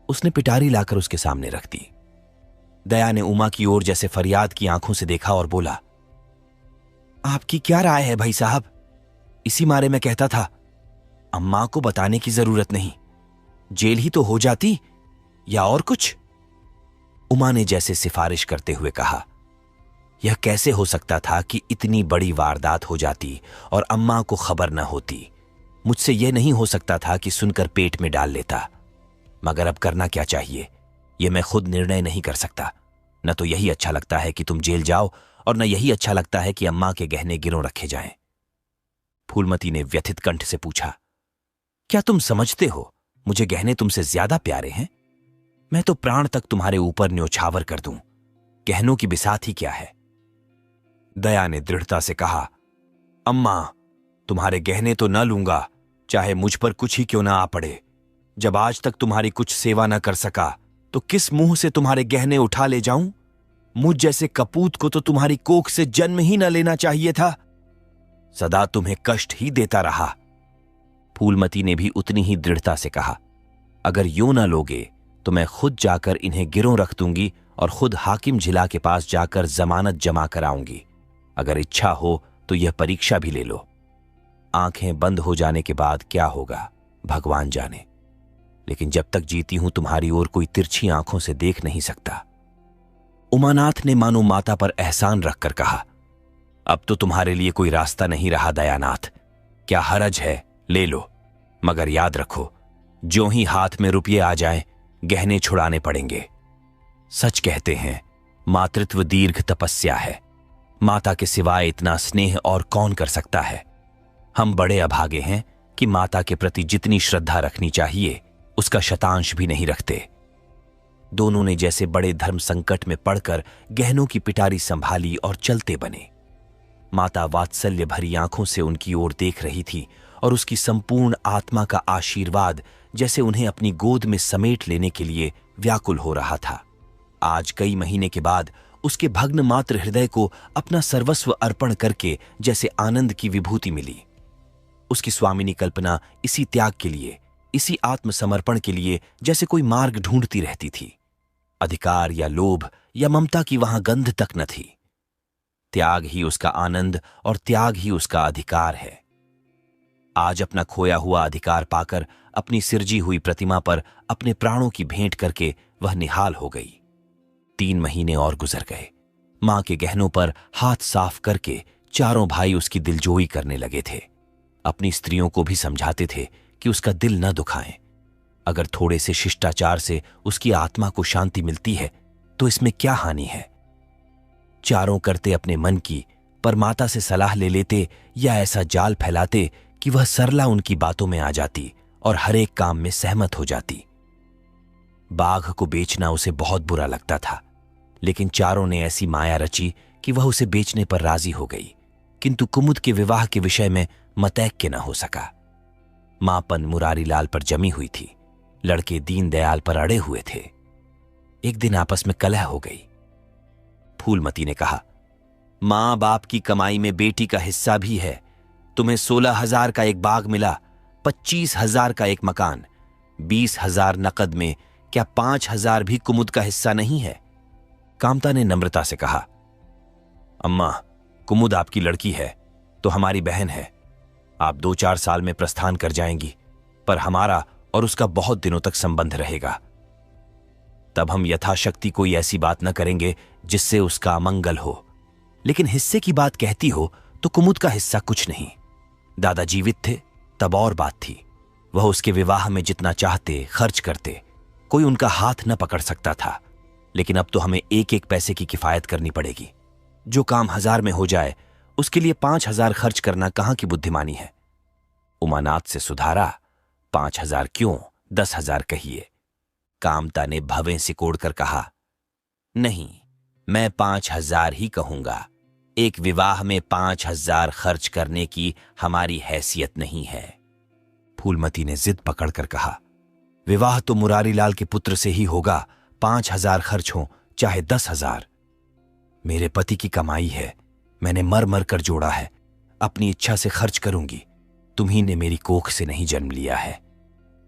Speaker 1: उसने पिटारी लाकर उसके सामने रख दी। दया ने उमा की ओर जैसे फरियाद की आंखों से देखा और बोला, आपकी क्या राय है भाई साहब? इसी मारे मैं कहता था, अम्मा को बताने की जरूरत नहीं, जेल ही तो हो जाती, या और कुछ? उमा ने जैसे सिफारिश करते हुए कहा, यह कैसे हो सकता था कि इतनी बड़ी वारदात हो जाती और अम्मा को खबर न होती? मुझसे यह नहीं हो सकता था कि सुनकर पेट में डाल लेता। मगर अब करना क्या चाहिए, यह मैं खुद निर्णय नहीं कर सकता। न तो यही अच्छा लगता है कि तुम जेल जाओ, और न यही अच्छा लगता है कि अम्मा के गहने गिरों रखे जाएं। फूलमती ने व्यथित कंठ से पूछा, क्या तुम समझते हो मुझे गहने तुमसे ज्यादा प्यारे हैं? मैं तो प्राण तक तुम्हारे ऊपर न्योछावर कर दूं, गहनों की बिसात ही क्या है? दया ने दृढ़ता से कहा, अम्मा, तुम्हारे गहने तो न लूंगा, चाहे मुझ पर कुछ ही क्यों ना आ पड़े। जब आज तक तुम्हारी कुछ सेवा न कर सका तो किस मुंह से तुम्हारे गहने उठा ले जाऊं? मुझ जैसे कपूत को तो तुम्हारी कोख से जन्म ही न लेना चाहिए था। सदा तुम्हें कष्ट ही देता रहा। फूलमती ने भी उतनी ही दृढ़ता से कहा, अगर यूं ना लोगे तो मैं खुद जाकर इन्हें गिरों रख दूंगी और खुद हाकिम जिला के पास जाकर जमानत जमा कराऊंगी। अगर इच्छा हो तो यह परीक्षा भी ले लो। आंखें बंद हो जाने के बाद क्या होगा भगवान जाने, लेकिन जब तक जीती हूं तुम्हारी ओर कोई तिरछी आंखों से देख नहीं सकता। उमानाथ ने मानो माता पर एहसान रखकर कहा, अब तो तुम्हारे लिए कोई रास्ता नहीं रहा दयानाथ। क्या हरज है, ले लो, मगर याद रखो, जो ही हाथ में रुपये आ जाएं, गहने छुड़ाने पड़ेंगे। सच कहते हैं, मातृत्व दीर्घ तपस्या है। माता के सिवाय इतना स्नेह और कौन कर सकता है? हम बड़े अभागे हैं कि माता के प्रति जितनी श्रद्धा रखनी चाहिए उसका शतांश भी नहीं रखते। दोनों ने जैसे बड़े धर्म संकट में पड़कर गहनों की पिटारी संभाली और चलते बने। माता वात्सल्य भरी आंखों से उनकी ओर देख रही थी और उसकी संपूर्ण आत्मा का आशीर्वाद जैसे उन्हें अपनी गोद में समेट लेने के लिए व्याकुल हो रहा था। आज कई महीने के बाद उसके भग्न मात्र हृदय को अपना सर्वस्व अर्पण करके जैसे आनंद की विभूति मिली। उसकी स्वामिनी कल्पना इसी त्याग के लिए, इसी आत्मसमर्पण के लिए जैसे कोई मार्ग ढूंढती रहती थी। अधिकार या लोभ या ममता की वहां गंध तक न थी। त्याग ही उसका आनंद और त्याग ही उसका अधिकार है। आज अपना खोया हुआ अधिकार पाकर अपनी सिरजी हुई प्रतिमा पर अपने प्राणों की भेंट करके वह निहाल हो गई। 3 महीने और गुजर गए। मां के गहनों पर हाथ साफ करके चारों भाई उसकी दिलजोई करने लगे थे। अपनी स्त्रियों को भी समझाते थे कि उसका दिल न दुखाएं। अगर थोड़े से शिष्टाचार से उसकी आत्मा को शांति मिलती है तो इसमें क्या हानि है। चारों करते अपने मन की, पर माता से सलाह ले लेते या ऐसा जाल फैलाते कि वह सरला उनकी बातों में आ जाती और हर एक काम में सहमत हो जाती। बाघ को बेचना उसे बहुत बुरा लगता था, लेकिन चारों ने ऐसी माया रची कि वह उसे बेचने पर राजी हो गई, किंतु कुमुद के विवाह के विषय में मतैक्य न हो सका। मापन मुरारीलाल पर जमी हुई थी, लड़के दीनदयाल पर अड़े हुए थे। एक दिन आपस में कलह हो गई। फूलमती ने कहा, मां बाप की कमाई में बेटी का हिस्सा भी है। तुम्हें 16,000 का एक बाग मिला, 25,000 का एक मकान, 20,000 नकद में, क्या 5,000 भी कुमुद का हिस्सा नहीं है? कामता ने नम्रता से कहा, अम्मा, कुमुद आपकी लड़की है तो हमारी बहन है। आप 2-4 साल में प्रस्थान कर जाएंगी, पर हमारा और उसका बहुत दिनों तक संबंध रहेगा। तब हम यथाशक्ति कोई ऐसी बात न करेंगे जिससे उसका अमंगल हो। लेकिन हिस्से की बात कहती हो तो कुमुद का हिस्सा कुछ नहीं। दादा जीवित थे तब और बात थी। वह उसके विवाह में जितना चाहते खर्च करते, कोई उनका हाथ न पकड़ सकता था। लेकिन अब तो हमें 1-1 पैसे की किफायत करनी पड़ेगी। जो काम 1000 में हो जाए उसके लिए 5,000 खर्च करना कहां की बुद्धिमानी है। उमानाथ से सुधारा, 5,000 क्यों, 10,000 कहिए। कामता ने भवें सिकोड़कर कहा, नहीं, मैं 5,000 ही कहूंगा। एक विवाह में 5,000 खर्च करने की हमारी हैसियत नहीं है। फूलमती ने जिद पकड़कर कहा, विवाह तो मुरारीलाल के पुत्र से ही होगा। 5,000 खर्च हो चाहे 10,000। मेरे पति की कमाई है, मैंने मर मर कर जोड़ा है। अपनी इच्छा से खर्च करूंगी। तुम्ही ने मेरी कोख से नहीं जन्म लिया है,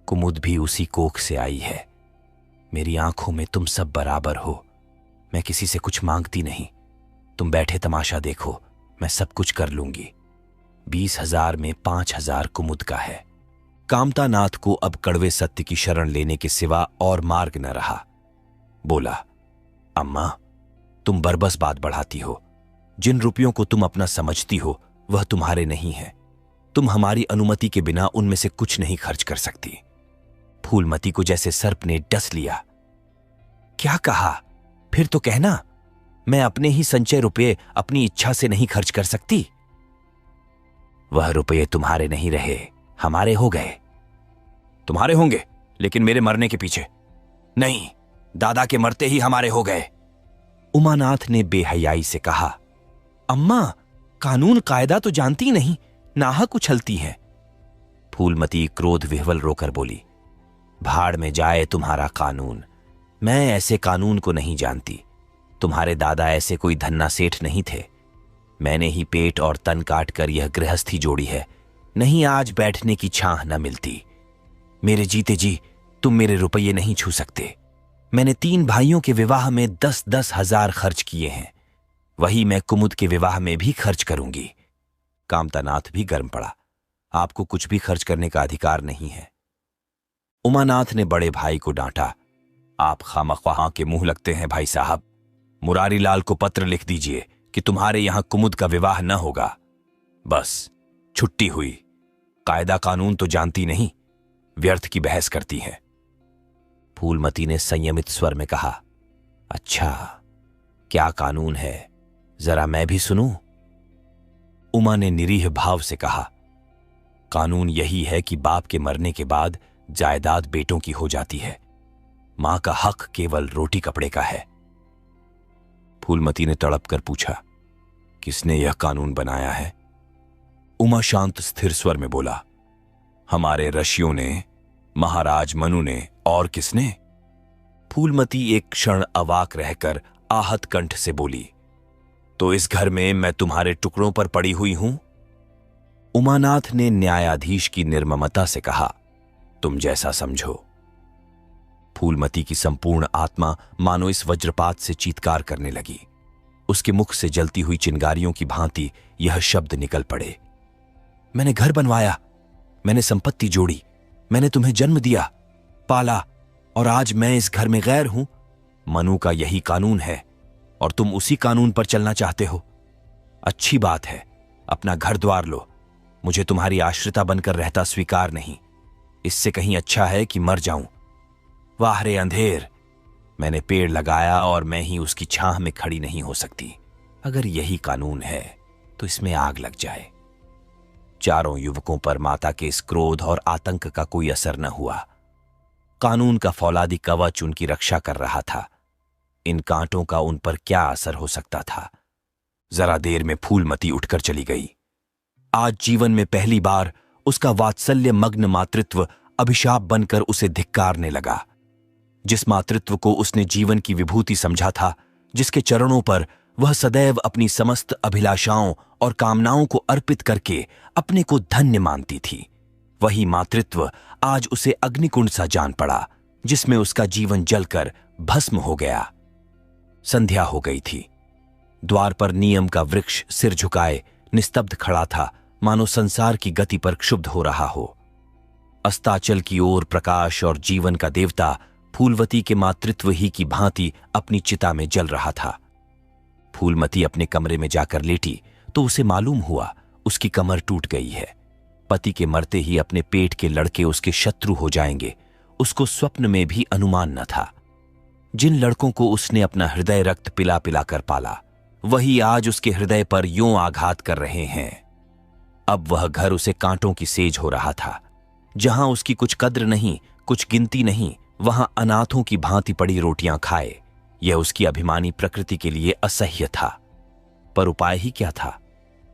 Speaker 1: कुमुद भी उसी कोख से आई है। मेरी आंखों में तुम सब बराबर हो। मैं किसी से कुछ मांगती नहीं। तुम बैठे तमाशा देखो, मैं सब कुछ कर लूंगी। 20,000 में 5,000 कुमुद का है। कामता नाथ को अब कड़वे सत्य की शरण लेने के सिवा और मार्ग न रहा। बोला, अम्मा, तुम बरबस बात बढ़ाती हो। जिन रुपयों को तुम अपना समझती हो वह तुम्हारे नहीं है। तुम हमारी अनुमति के बिना उनमें से कुछ नहीं खर्च कर सकती। फूलमती को जैसे सर्प ने डस लिया। क्या कहा? फिर तो कहना, मैं अपने ही संचय रुपये अपनी इच्छा से नहीं खर्च कर सकती। वह रुपये तुम्हारे नहीं रहे, हमारे हो गए। तुम्हारे होंगे, लेकिन मेरे मरने के पीछे नहीं, दादा के मरते ही हमारे हो गए। उमानाथ ने बेहयाई से कहा, अम्मा, कानून कायदा तो जानती नहीं, नाहक उछलती हैं। फूलमती क्रोध विह्वल रोकर बोली, भाड़ में जाए तुम्हारा कानून। मैं ऐसे कानून को नहीं जानती। तुम्हारे दादा ऐसे कोई धन्ना सेठ नहीं थे। मैंने ही पेट और तन काट कर यह गृहस्थी जोड़ी है, नहीं आज बैठने की छाह न मिलती। मेरे जीते जी तुम मेरे रुपये नहीं छू सकते। मैंने 3 भाइयों के विवाह में 10-10 हजार खर्च किए हैं, वही मैं कुमुद के विवाह में भी खर्च करूंगी। कामतानाथ भी गर्म पड़ा, आपको कुछ भी खर्च करने का अधिकार नहीं है। उमानाथ ने बड़े भाई को डांटा, आप खामख्वाह के मुंह लगते हैं भाई साहब। मुरारीलाल को पत्र लिख दीजिए कि तुम्हारे यहां कुमुद का विवाह न होगा। बस छुट्टी हुई। कायदा कानून तो जानती नहीं, व्यर्थ की बहस करती है। फूलमती ने संयमित स्वर में कहा, अच्छा, क्या कानून है, जरा मैं भी सुनूं। उमा ने निरीह भाव से कहा, कानून यही है कि बाप के मरने के बाद जायदाद बेटों की हो जाती है। मां का हक केवल रोटी कपड़े का है। फूलमती ने तड़प कर पूछा, किसने यह कानून बनाया है? उमा शांत स्थिर स्वर में बोला, हमारे ऋषियों ने, महाराज मनु ने, और किसने? फूलमती एक क्षण अवाक रहकर आहत कंठ से बोली, तो इस घर में मैं तुम्हारे टुकड़ों पर पड़ी हुई हूं? उमानाथ ने न्यायाधीश की निर्ममता से कहा, तुम जैसा समझो। फूलमती की संपूर्ण आत्मा मानो इस वज्रपात से चीत्कार करने लगी। उसके मुख से जलती हुई चिंगारियों की भांति यह शब्द निकल पड़े, मैंने घर बनवाया, मैंने संपत्ति जोड़ी, मैंने तुम्हें जन्म दिया, पाला, और आज मैं इस घर में गैर हूं। मनु का यही कानून है और तुम उसी कानून पर चलना चाहते हो। अच्छी बात है, अपना घर द्वार लो, मुझे तुम्हारी आश्रिता बनकर रहता स्वीकार नहीं। इससे कहीं अच्छा है कि मर जाऊं। वाह रे अंधेर, मैंने पेड़ लगाया और मैं ही उसकी छाह में खड़ी नहीं हो सकती। अगर यही कानून है तो इसमें आग लग जाए। चारों युवकों पर माता के इस क्रोध और आतंक का कोई असर न हुआ। कानून का फौलादी कवच उनकी रक्षा कर रहा था। इन कांटों का उन पर क्या असर हो सकता था? जरा देर में फूलमती उठकर चली गई। आज जीवन में पहली बार उसका वात्सल्य मग्न मातृत्व अभिशाप बनकर उसे धिक्कारने लगा। जिस मातृत्व को उसने जीवन की विभूति समझा था, जिसके चरणों पर वह सदैव अपनी समस्त अभिलाषाओं और कामनाओं को अर्पित करके अपने को धन्य मानती थी, वही मातृत्व आज उसे अग्निकुंड सा जान पड़ा, जिसमें उसका जीवन जलकर भस्म हो गया। संध्या हो गई थी। द्वार पर नियम का वृक्ष सिर झुकाए निस्तब्ध खड़ा था, मानो संसार की गति पर क्षुब्ध हो रहा हो। अस्ताचल की ओर प्रकाश और जीवन का देवता फूलवती के मातृत्व ही की भांति अपनी चिता में जल रहा था। फूलमती अपने कमरे में जाकर लेटी तो उसे मालूम हुआ उसकी कमर टूट गई है। पति के मरते ही अपने पेट के लड़के उसके शत्रु हो जाएंगे, उसको स्वप्न में भी अनुमान न था। जिन लड़कों को उसने अपना हृदय रक्त पिला पिला कर पाला, वही आज उसके हृदय पर यों आघात कर रहे हैं। अब वह घर उसे कांटों की सेज हो रहा था। जहां उसकी कुछ कद्र नहीं, कुछ गिनती नहीं, वहां अनाथों की भांति पड़ी रोटियां खाए। यह उसकी अभिमानी प्रकृति के लिए असह्य था। पर उपाय ही क्या था?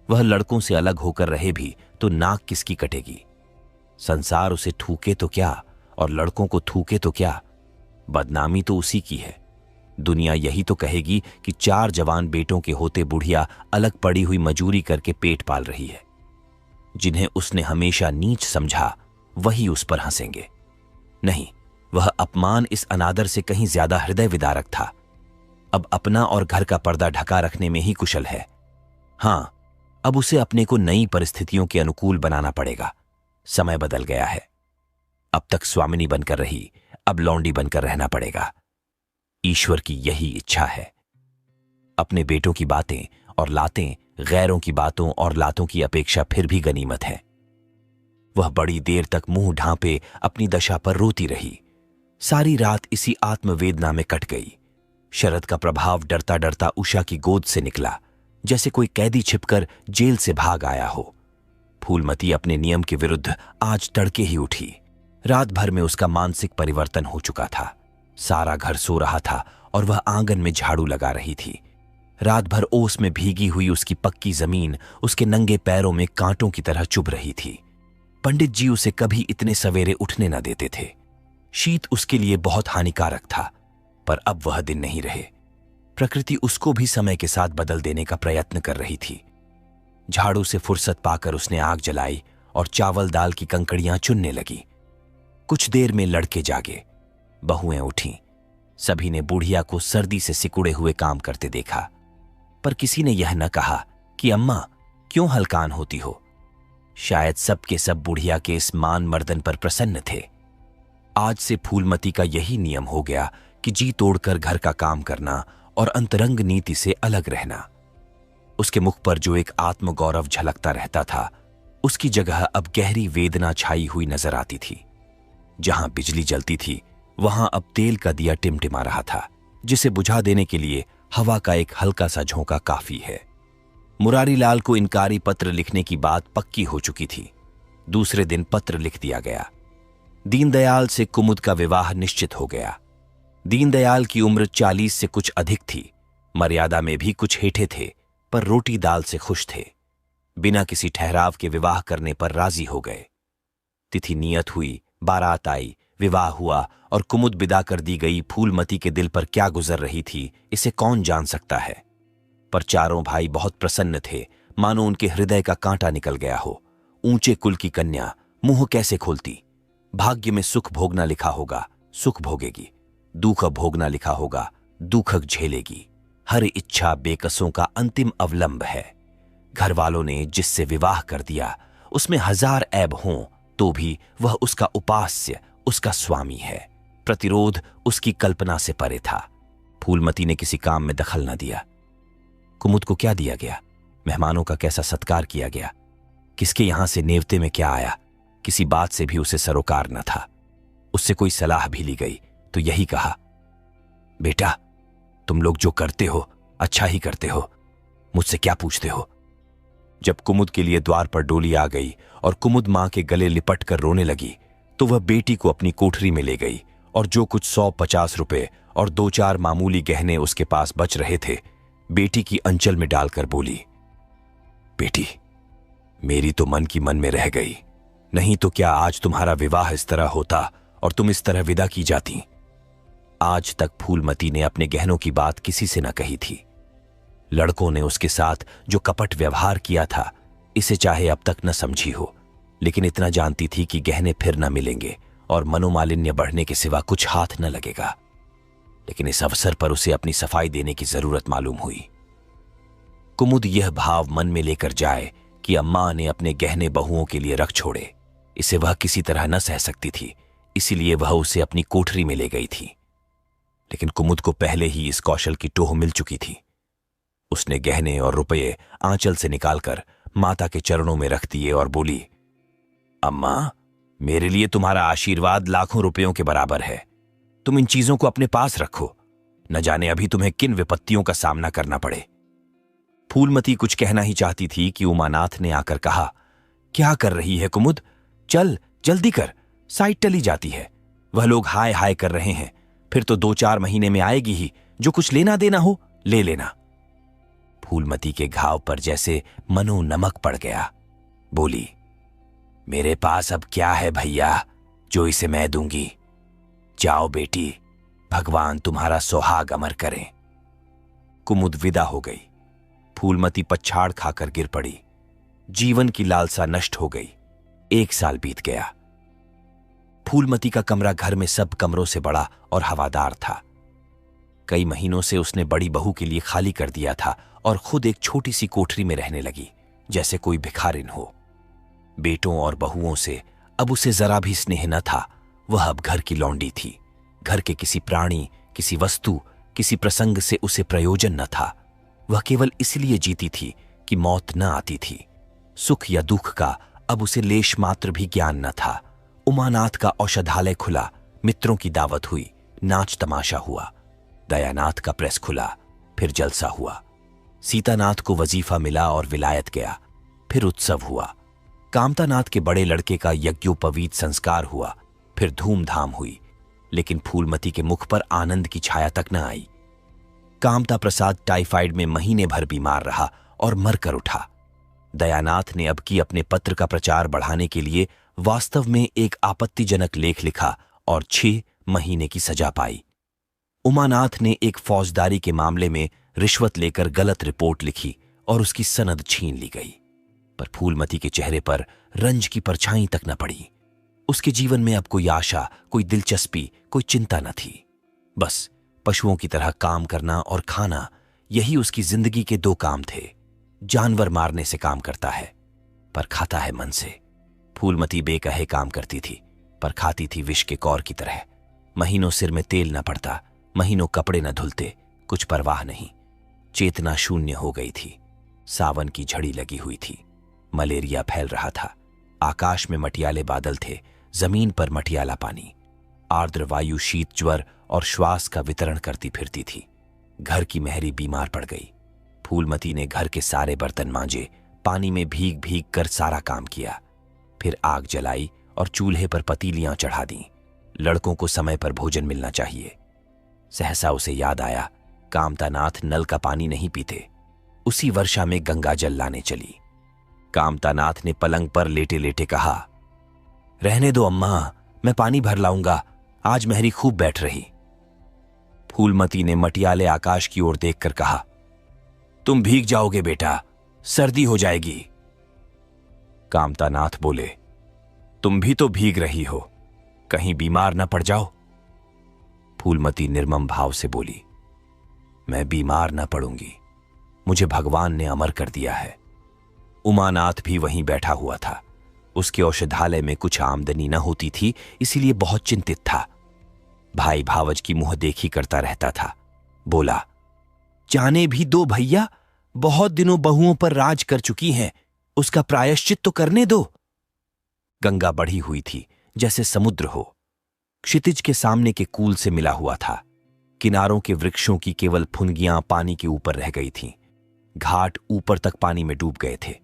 Speaker 1: वह लड़कों से अलग होकर रहे भी तो नाक किसकी कटेगी? संसार उसे थूके तो क्या और लड़कों को थूके तो क्या, बदनामी तो उसी की है। दुनिया यही तो कहेगी कि 4 जवान बेटों के होते बुढ़िया अलग पड़ी हुई मजूरी करके पेट पाल रही है। जिन्हें उसने हमेशा नीच समझा, वही उस पर हंसेंगे। नहीं, वह अपमान इस अनादर से कहीं ज्यादा हृदय विदारक था। अब अपना और घर का पर्दा ढका रखने में ही कुशल है। हां, अब उसे अपने को नई परिस्थितियों के अनुकूल बनाना पड़ेगा। समय बदल गया है। अब तक स्वामिनी बनकर रही, अब लौंडी बनकर रहना पड़ेगा। ईश्वर की यही इच्छा है। अपने बेटों की बातें और लातें गैरों की बातों और लातों की अपेक्षा फिर भी गनीमत है। वह बड़ी देर तक मुंह ढांपे अपनी दशा पर रोती रही। सारी रात इसी आत्मवेदना में कट गई। शरद का प्रभाव डरता डरता उषा की गोद से निकला, जैसे कोई कैदी छिपकर जेल से भाग आया हो। फूलमती अपने नियम के विरुद्ध आज तड़के ही उठी। रात भर में उसका मानसिक परिवर्तन हो चुका था। सारा घर सो रहा था और वह आंगन में झाड़ू लगा रही थी। रात भर ओस में भीगी हुई उसकी पक्की जमीन उसके नंगे पैरों में कांटों की तरह चुभ रही थी। पंडित जी उसे कभी इतने सवेरे उठने न देते थे। शीत उसके लिए बहुत हानिकारक था, पर अब वह दिन नहीं रहे। प्रकृति उसको भी समय के साथ बदल देने का प्रयत्न कर रही थी। झाड़ू से फुर्सत पाकर उसने आग जलाई और चावल दाल की कंकड़ियां चुनने लगी। कुछ देर में लड़के जागे, बहुएं उठीं। सभी ने बुढ़िया को सर्दी से सिकुड़े हुए काम करते देखा, पर किसी ने यह न कहा कि अम्मा क्यों हलकान होती हो। शायद सबके सब बुढ़िया के इस मान मर्दन पर प्रसन्न थे। आज से फूलमती का यही नियम हो गया कि जी तोड़कर घर का काम करना और अंतरंग नीति से अलग रहना। उसके मुख पर जो एक आत्मगौरव झलकता रहता था, उसकी जगह अब गहरी वेदना छाई हुई नजर आती थी। जहां बिजली जलती थी, वहां अब तेल का दिया टिमटिमा रहा था, जिसे बुझा देने के लिए हवा का एक हल्का सा झोंका काफी है। मुरारी लाल को इनकारी पत्र लिखने की बात पक्की हो चुकी थी। दूसरे दिन पत्र लिख दिया गया। दीनदयाल से कुमुद का विवाह निश्चित हो गया। दीनदयाल की उम्र 40 से कुछ अधिक थी, मर्यादा में भी कुछ हेठे थे, पर रोटी दाल से खुश थे। बिना किसी ठहराव के विवाह करने पर राजी हो गए। तिथि नियत हुई, बारात आई, विवाह हुआ और कुमुद विदा कर दी गई। फूलमती के दिल पर क्या गुजर रही थी, इसे कौन जान सकता है। पर चारों भाई बहुत प्रसन्न थे, मानो उनके हृदय का कांटा निकल गया हो। ऊंचे कुल की कन्या मुंह कैसे खोलती। भाग्य में सुख भोगना लिखा होगा, सुख भोगेगी। दुख भोगना लिखा होगा, दुख झेलेगी। हर इच्छा बेकसों का अंतिम अवलंब है। घर वालों ने जिससे विवाह कर दिया, उसमें 1000 ऐब हों तो भी वह उसका उपास्य, उसका स्वामी है। प्रतिरोध उसकी कल्पना से परे था। फूलमती ने किसी काम में दखल न दिया। कुमुद को क्या दिया गया, मेहमानों का कैसा सत्कार किया गया, किसके यहां से नेवते में क्या आया, किसी बात से भी उसे सरोकार न था। उससे कोई सलाह भी ली गई तो यही कहा, बेटा तुम लोग जो करते हो अच्छा ही करते हो, मुझसे क्या पूछते हो। जब कुमुद के लिए द्वार पर डोली आ गई और कुमुद मां के गले लिपट कर रोने लगी, तो वह बेटी को अपनी कोठरी में ले गई और जो कुछ 150 रुपए और 2-4 मामूली गहने उसके पास बच रहे थे, बेटी की अंचल में डालकर बोली, बेटी मेरी तो मन की मन में रह गई, नहीं तो क्या आज तुम्हारा विवाह इस तरह होता और तुम इस तरह विदा की जाती। आज तक फूलमती ने अपने गहनों की बात किसी से न कही थी। लड़कों ने उसके साथ जो कपट व्यवहार किया था, इसे चाहे अब तक न समझी हो, लेकिन इतना जानती थी कि गहने फिर न मिलेंगे और मनोमालिन्य बढ़ने के सिवा कुछ हाथ न लगेगा। लेकिन इस अवसर पर उसे अपनी सफाई देने की जरूरत मालूम हुई। कुमुद यह भाव मन में लेकर जाए कि अम्मा ने अपने गहने बहुओं के लिए रख छोड़े, इसे वह किसी तरह न सह सकती थी, इसीलिए वह उसे अपनी कोठरी में ले गई थी। लेकिन कुमुद को पहले ही इस कौशल की टोह मिल चुकी थी। उसने गहने और रुपये आंचल से निकालकर माता के चरणों में रख दिए और बोली, अम्मा मेरे लिए तुम्हारा आशीर्वाद लाखों रुपयों के बराबर है। तुम इन चीजों को अपने पास रखो, न जाने अभी तुम्हें किन विपत्तियों का सामना करना पड़े। फूलमती कुछ कहना ही चाहती थी कि उमानाथ ने आकर कहा, क्या कर रही है कुमुद, चल जल्दी कर, साइड टली जाती है। वह लोग हाय हाय कर रहे हैं, फिर तो 2-4 महीने में आएगी ही, जो कुछ लेना देना हो ले लेना। फूलमती के घाव पर जैसे मनो नमक पड़ गया। बोली, मेरे पास अब क्या है भैया जो इसे मैं दूंगी। जाओ बेटी, भगवान तुम्हारा सुहाग अमर करें। कुमुद विदा हो गई। फूलमती पछाड़ खाकर गिर पड़ी। जीवन की लालसा नष्ट हो गई। 1 साल बीत गया। फूलमती का कमरा घर में सब कमरों से बड़ा और हवादार था। कई महीनों से उसने बड़ी बहू के लिए खाली कर दिया था और खुद एक छोटी सी कोठरी में रहने लगी, जैसे कोई भिखारिन हो। बेटों और बहुओं से अब उसे जरा भी स्नेह न था। वह अब घर की लौंडी थी। घर के किसी प्राणी, किसी वस्तु, किसी प्रसंग से उसे प्रयोजन न था। वह केवल इसलिए जीती थी कि मौत न आती थी। सुख या दुख का अब उसे लेश मात्र भी ज्ञान न था। उमानाथ का औषधालय खुला, मित्रों की दावत हुई, नाच तमाशा हुआ। दयानाथ का प्रेस खुला, फिर जलसा हुआ। सीतानाथ को वजीफा मिला और विलायत गया, फिर उत्सव हुआ। कामतानाथ के बड़े लड़के का यज्ञोपवीत संस्कार हुआ, फिर धूमधाम हुई। लेकिन फूलमती के मुख पर आनंद की छाया तक न आई। कामता प्रसाद टाइफाइड में महीने भर बीमार रहा और मरकर उठा। दयानाथ ने अब की अपने पत्र का प्रचार बढ़ाने के लिए वास्तव में एक आपत्तिजनक लेख लिखा और 6 महीने की सजा पाई। उमानाथ ने एक फौजदारी के मामले में रिश्वत लेकर गलत रिपोर्ट लिखी और उसकी सनद छीन ली गई। पर फूलमती के चेहरे पर रंज की परछाई तक न पड़ी। उसके जीवन में अब कोई आशा, कोई दिलचस्पी, कोई चिंता न थी। बस पशुओं की तरह काम करना और खाना, यही उसकी जिंदगी के 2 काम थे। जानवर मारने से काम करता है, पर खाता है मन से। फूलमती बेकहे काम करती थी, पर खाती थी विष के कौर की तरह। महीनों सिर में तेल न पड़ता, महीनों कपड़े न धुलते, कुछ परवाह नहीं। चेतना शून्य हो गई थी। सावन की झड़ी लगी हुई थी। मलेरिया फैल रहा था। आकाश में मटियाले बादल थे, जमीन पर मटियाला पानी। आर्द्र वायु शीत ज्वर और श्वास का वितरण करती फिरती थी। घर की मेहरी बीमार पड़ गई। फूलमती ने घर के सारे बर्तन मांजे, पानी में भीग भीग कर सारा काम किया। फिर आग जलाई और चूल्हे पर पतीलियां चढ़ा दी। लड़कों को समय पर भोजन मिलना चाहिए। सहसा उसे याद आया, कामतानाथ नल का पानी नहीं पीते। उसी वर्षा में गंगा जल लाने चली। कामतानाथ ने पलंग पर लेटे लेटे कहा, रहने दो अम्मा, मैं पानी भर लाऊंगा, आज मेहरी खूब बैठ रही। फूलमती ने मटियाले आकाश की ओर देखकर कहा, तुम भीग जाओगे बेटा, सर्दी हो जाएगी। कामतानाथ बोले, तुम भी तो भीग रही हो, कहीं बीमार न पड़ जाओ। फूलमती निर्मम भाव से बोली, मैं बीमार न पड़ूंगी, मुझे भगवान ने अमर कर दिया है। उमानाथ भी वहीं बैठा हुआ था। उसके औषधालय में कुछ आमदनी न होती थी, इसीलिए बहुत चिंतित था। भाई भावज की मुंह देखी करता रहता था। बोला, जाने भी दो भैया, बहुत दिनों बहुओं पर राज कर चुकी हैं, उसका प्रायश्चित तो करने दो। गंगा बढ़ी हुई थी जैसे समुद्र हो। क्षितिज के सामने के कूल से मिला हुआ था। किनारों के वृक्षों की केवल फुनगियां पानी के ऊपर रह गई थीं। घाट ऊपर तक पानी में डूब गए थे।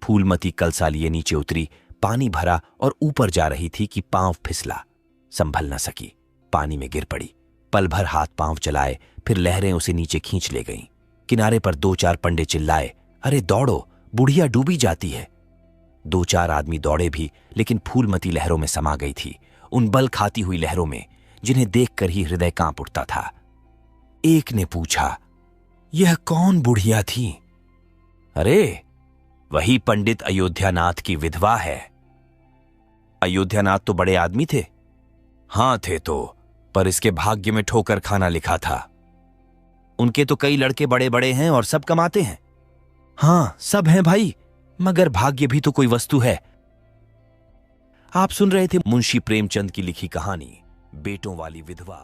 Speaker 1: फूलमती कलसा लिए नीचे उतरी, पानी भरा और ऊपर जा रही थी कि पांव फिसला। संभल न सकी, पानी में गिर पड़ी। पल भर हाथ पांव चलाए, फिर लहरें उसे नीचे खींच ले गईं। किनारे पर 2-4 पंडे चिल्लाए, अरे दौड़ो, बुढ़िया डूबी जाती है। 2-4 आदमी दौड़े भी, लेकिन फूलमती लहरों में समा गई थी, उन बल खाती हुई लहरों में जिन्हें देखकर ही हृदय कांप उठता था। एक ने पूछा, यह कौन बुढ़िया थी? अरे वही पंडित अयोध्यानाथ की विधवा है। अयोध्यानाथ तो बड़े आदमी थे। हां थे तो, पर इसके भाग्य में ठोकर खाना लिखा था। उनके तो कई लड़के बड़े बड़े हैं और सब कमाते हैं। हां सब हैं भाई, मगर भाग्य भी तो कोई वस्तु है। आप सुन रहे थे मुंशी प्रेमचंद की लिखी कहानी बेटों वाली विधवा।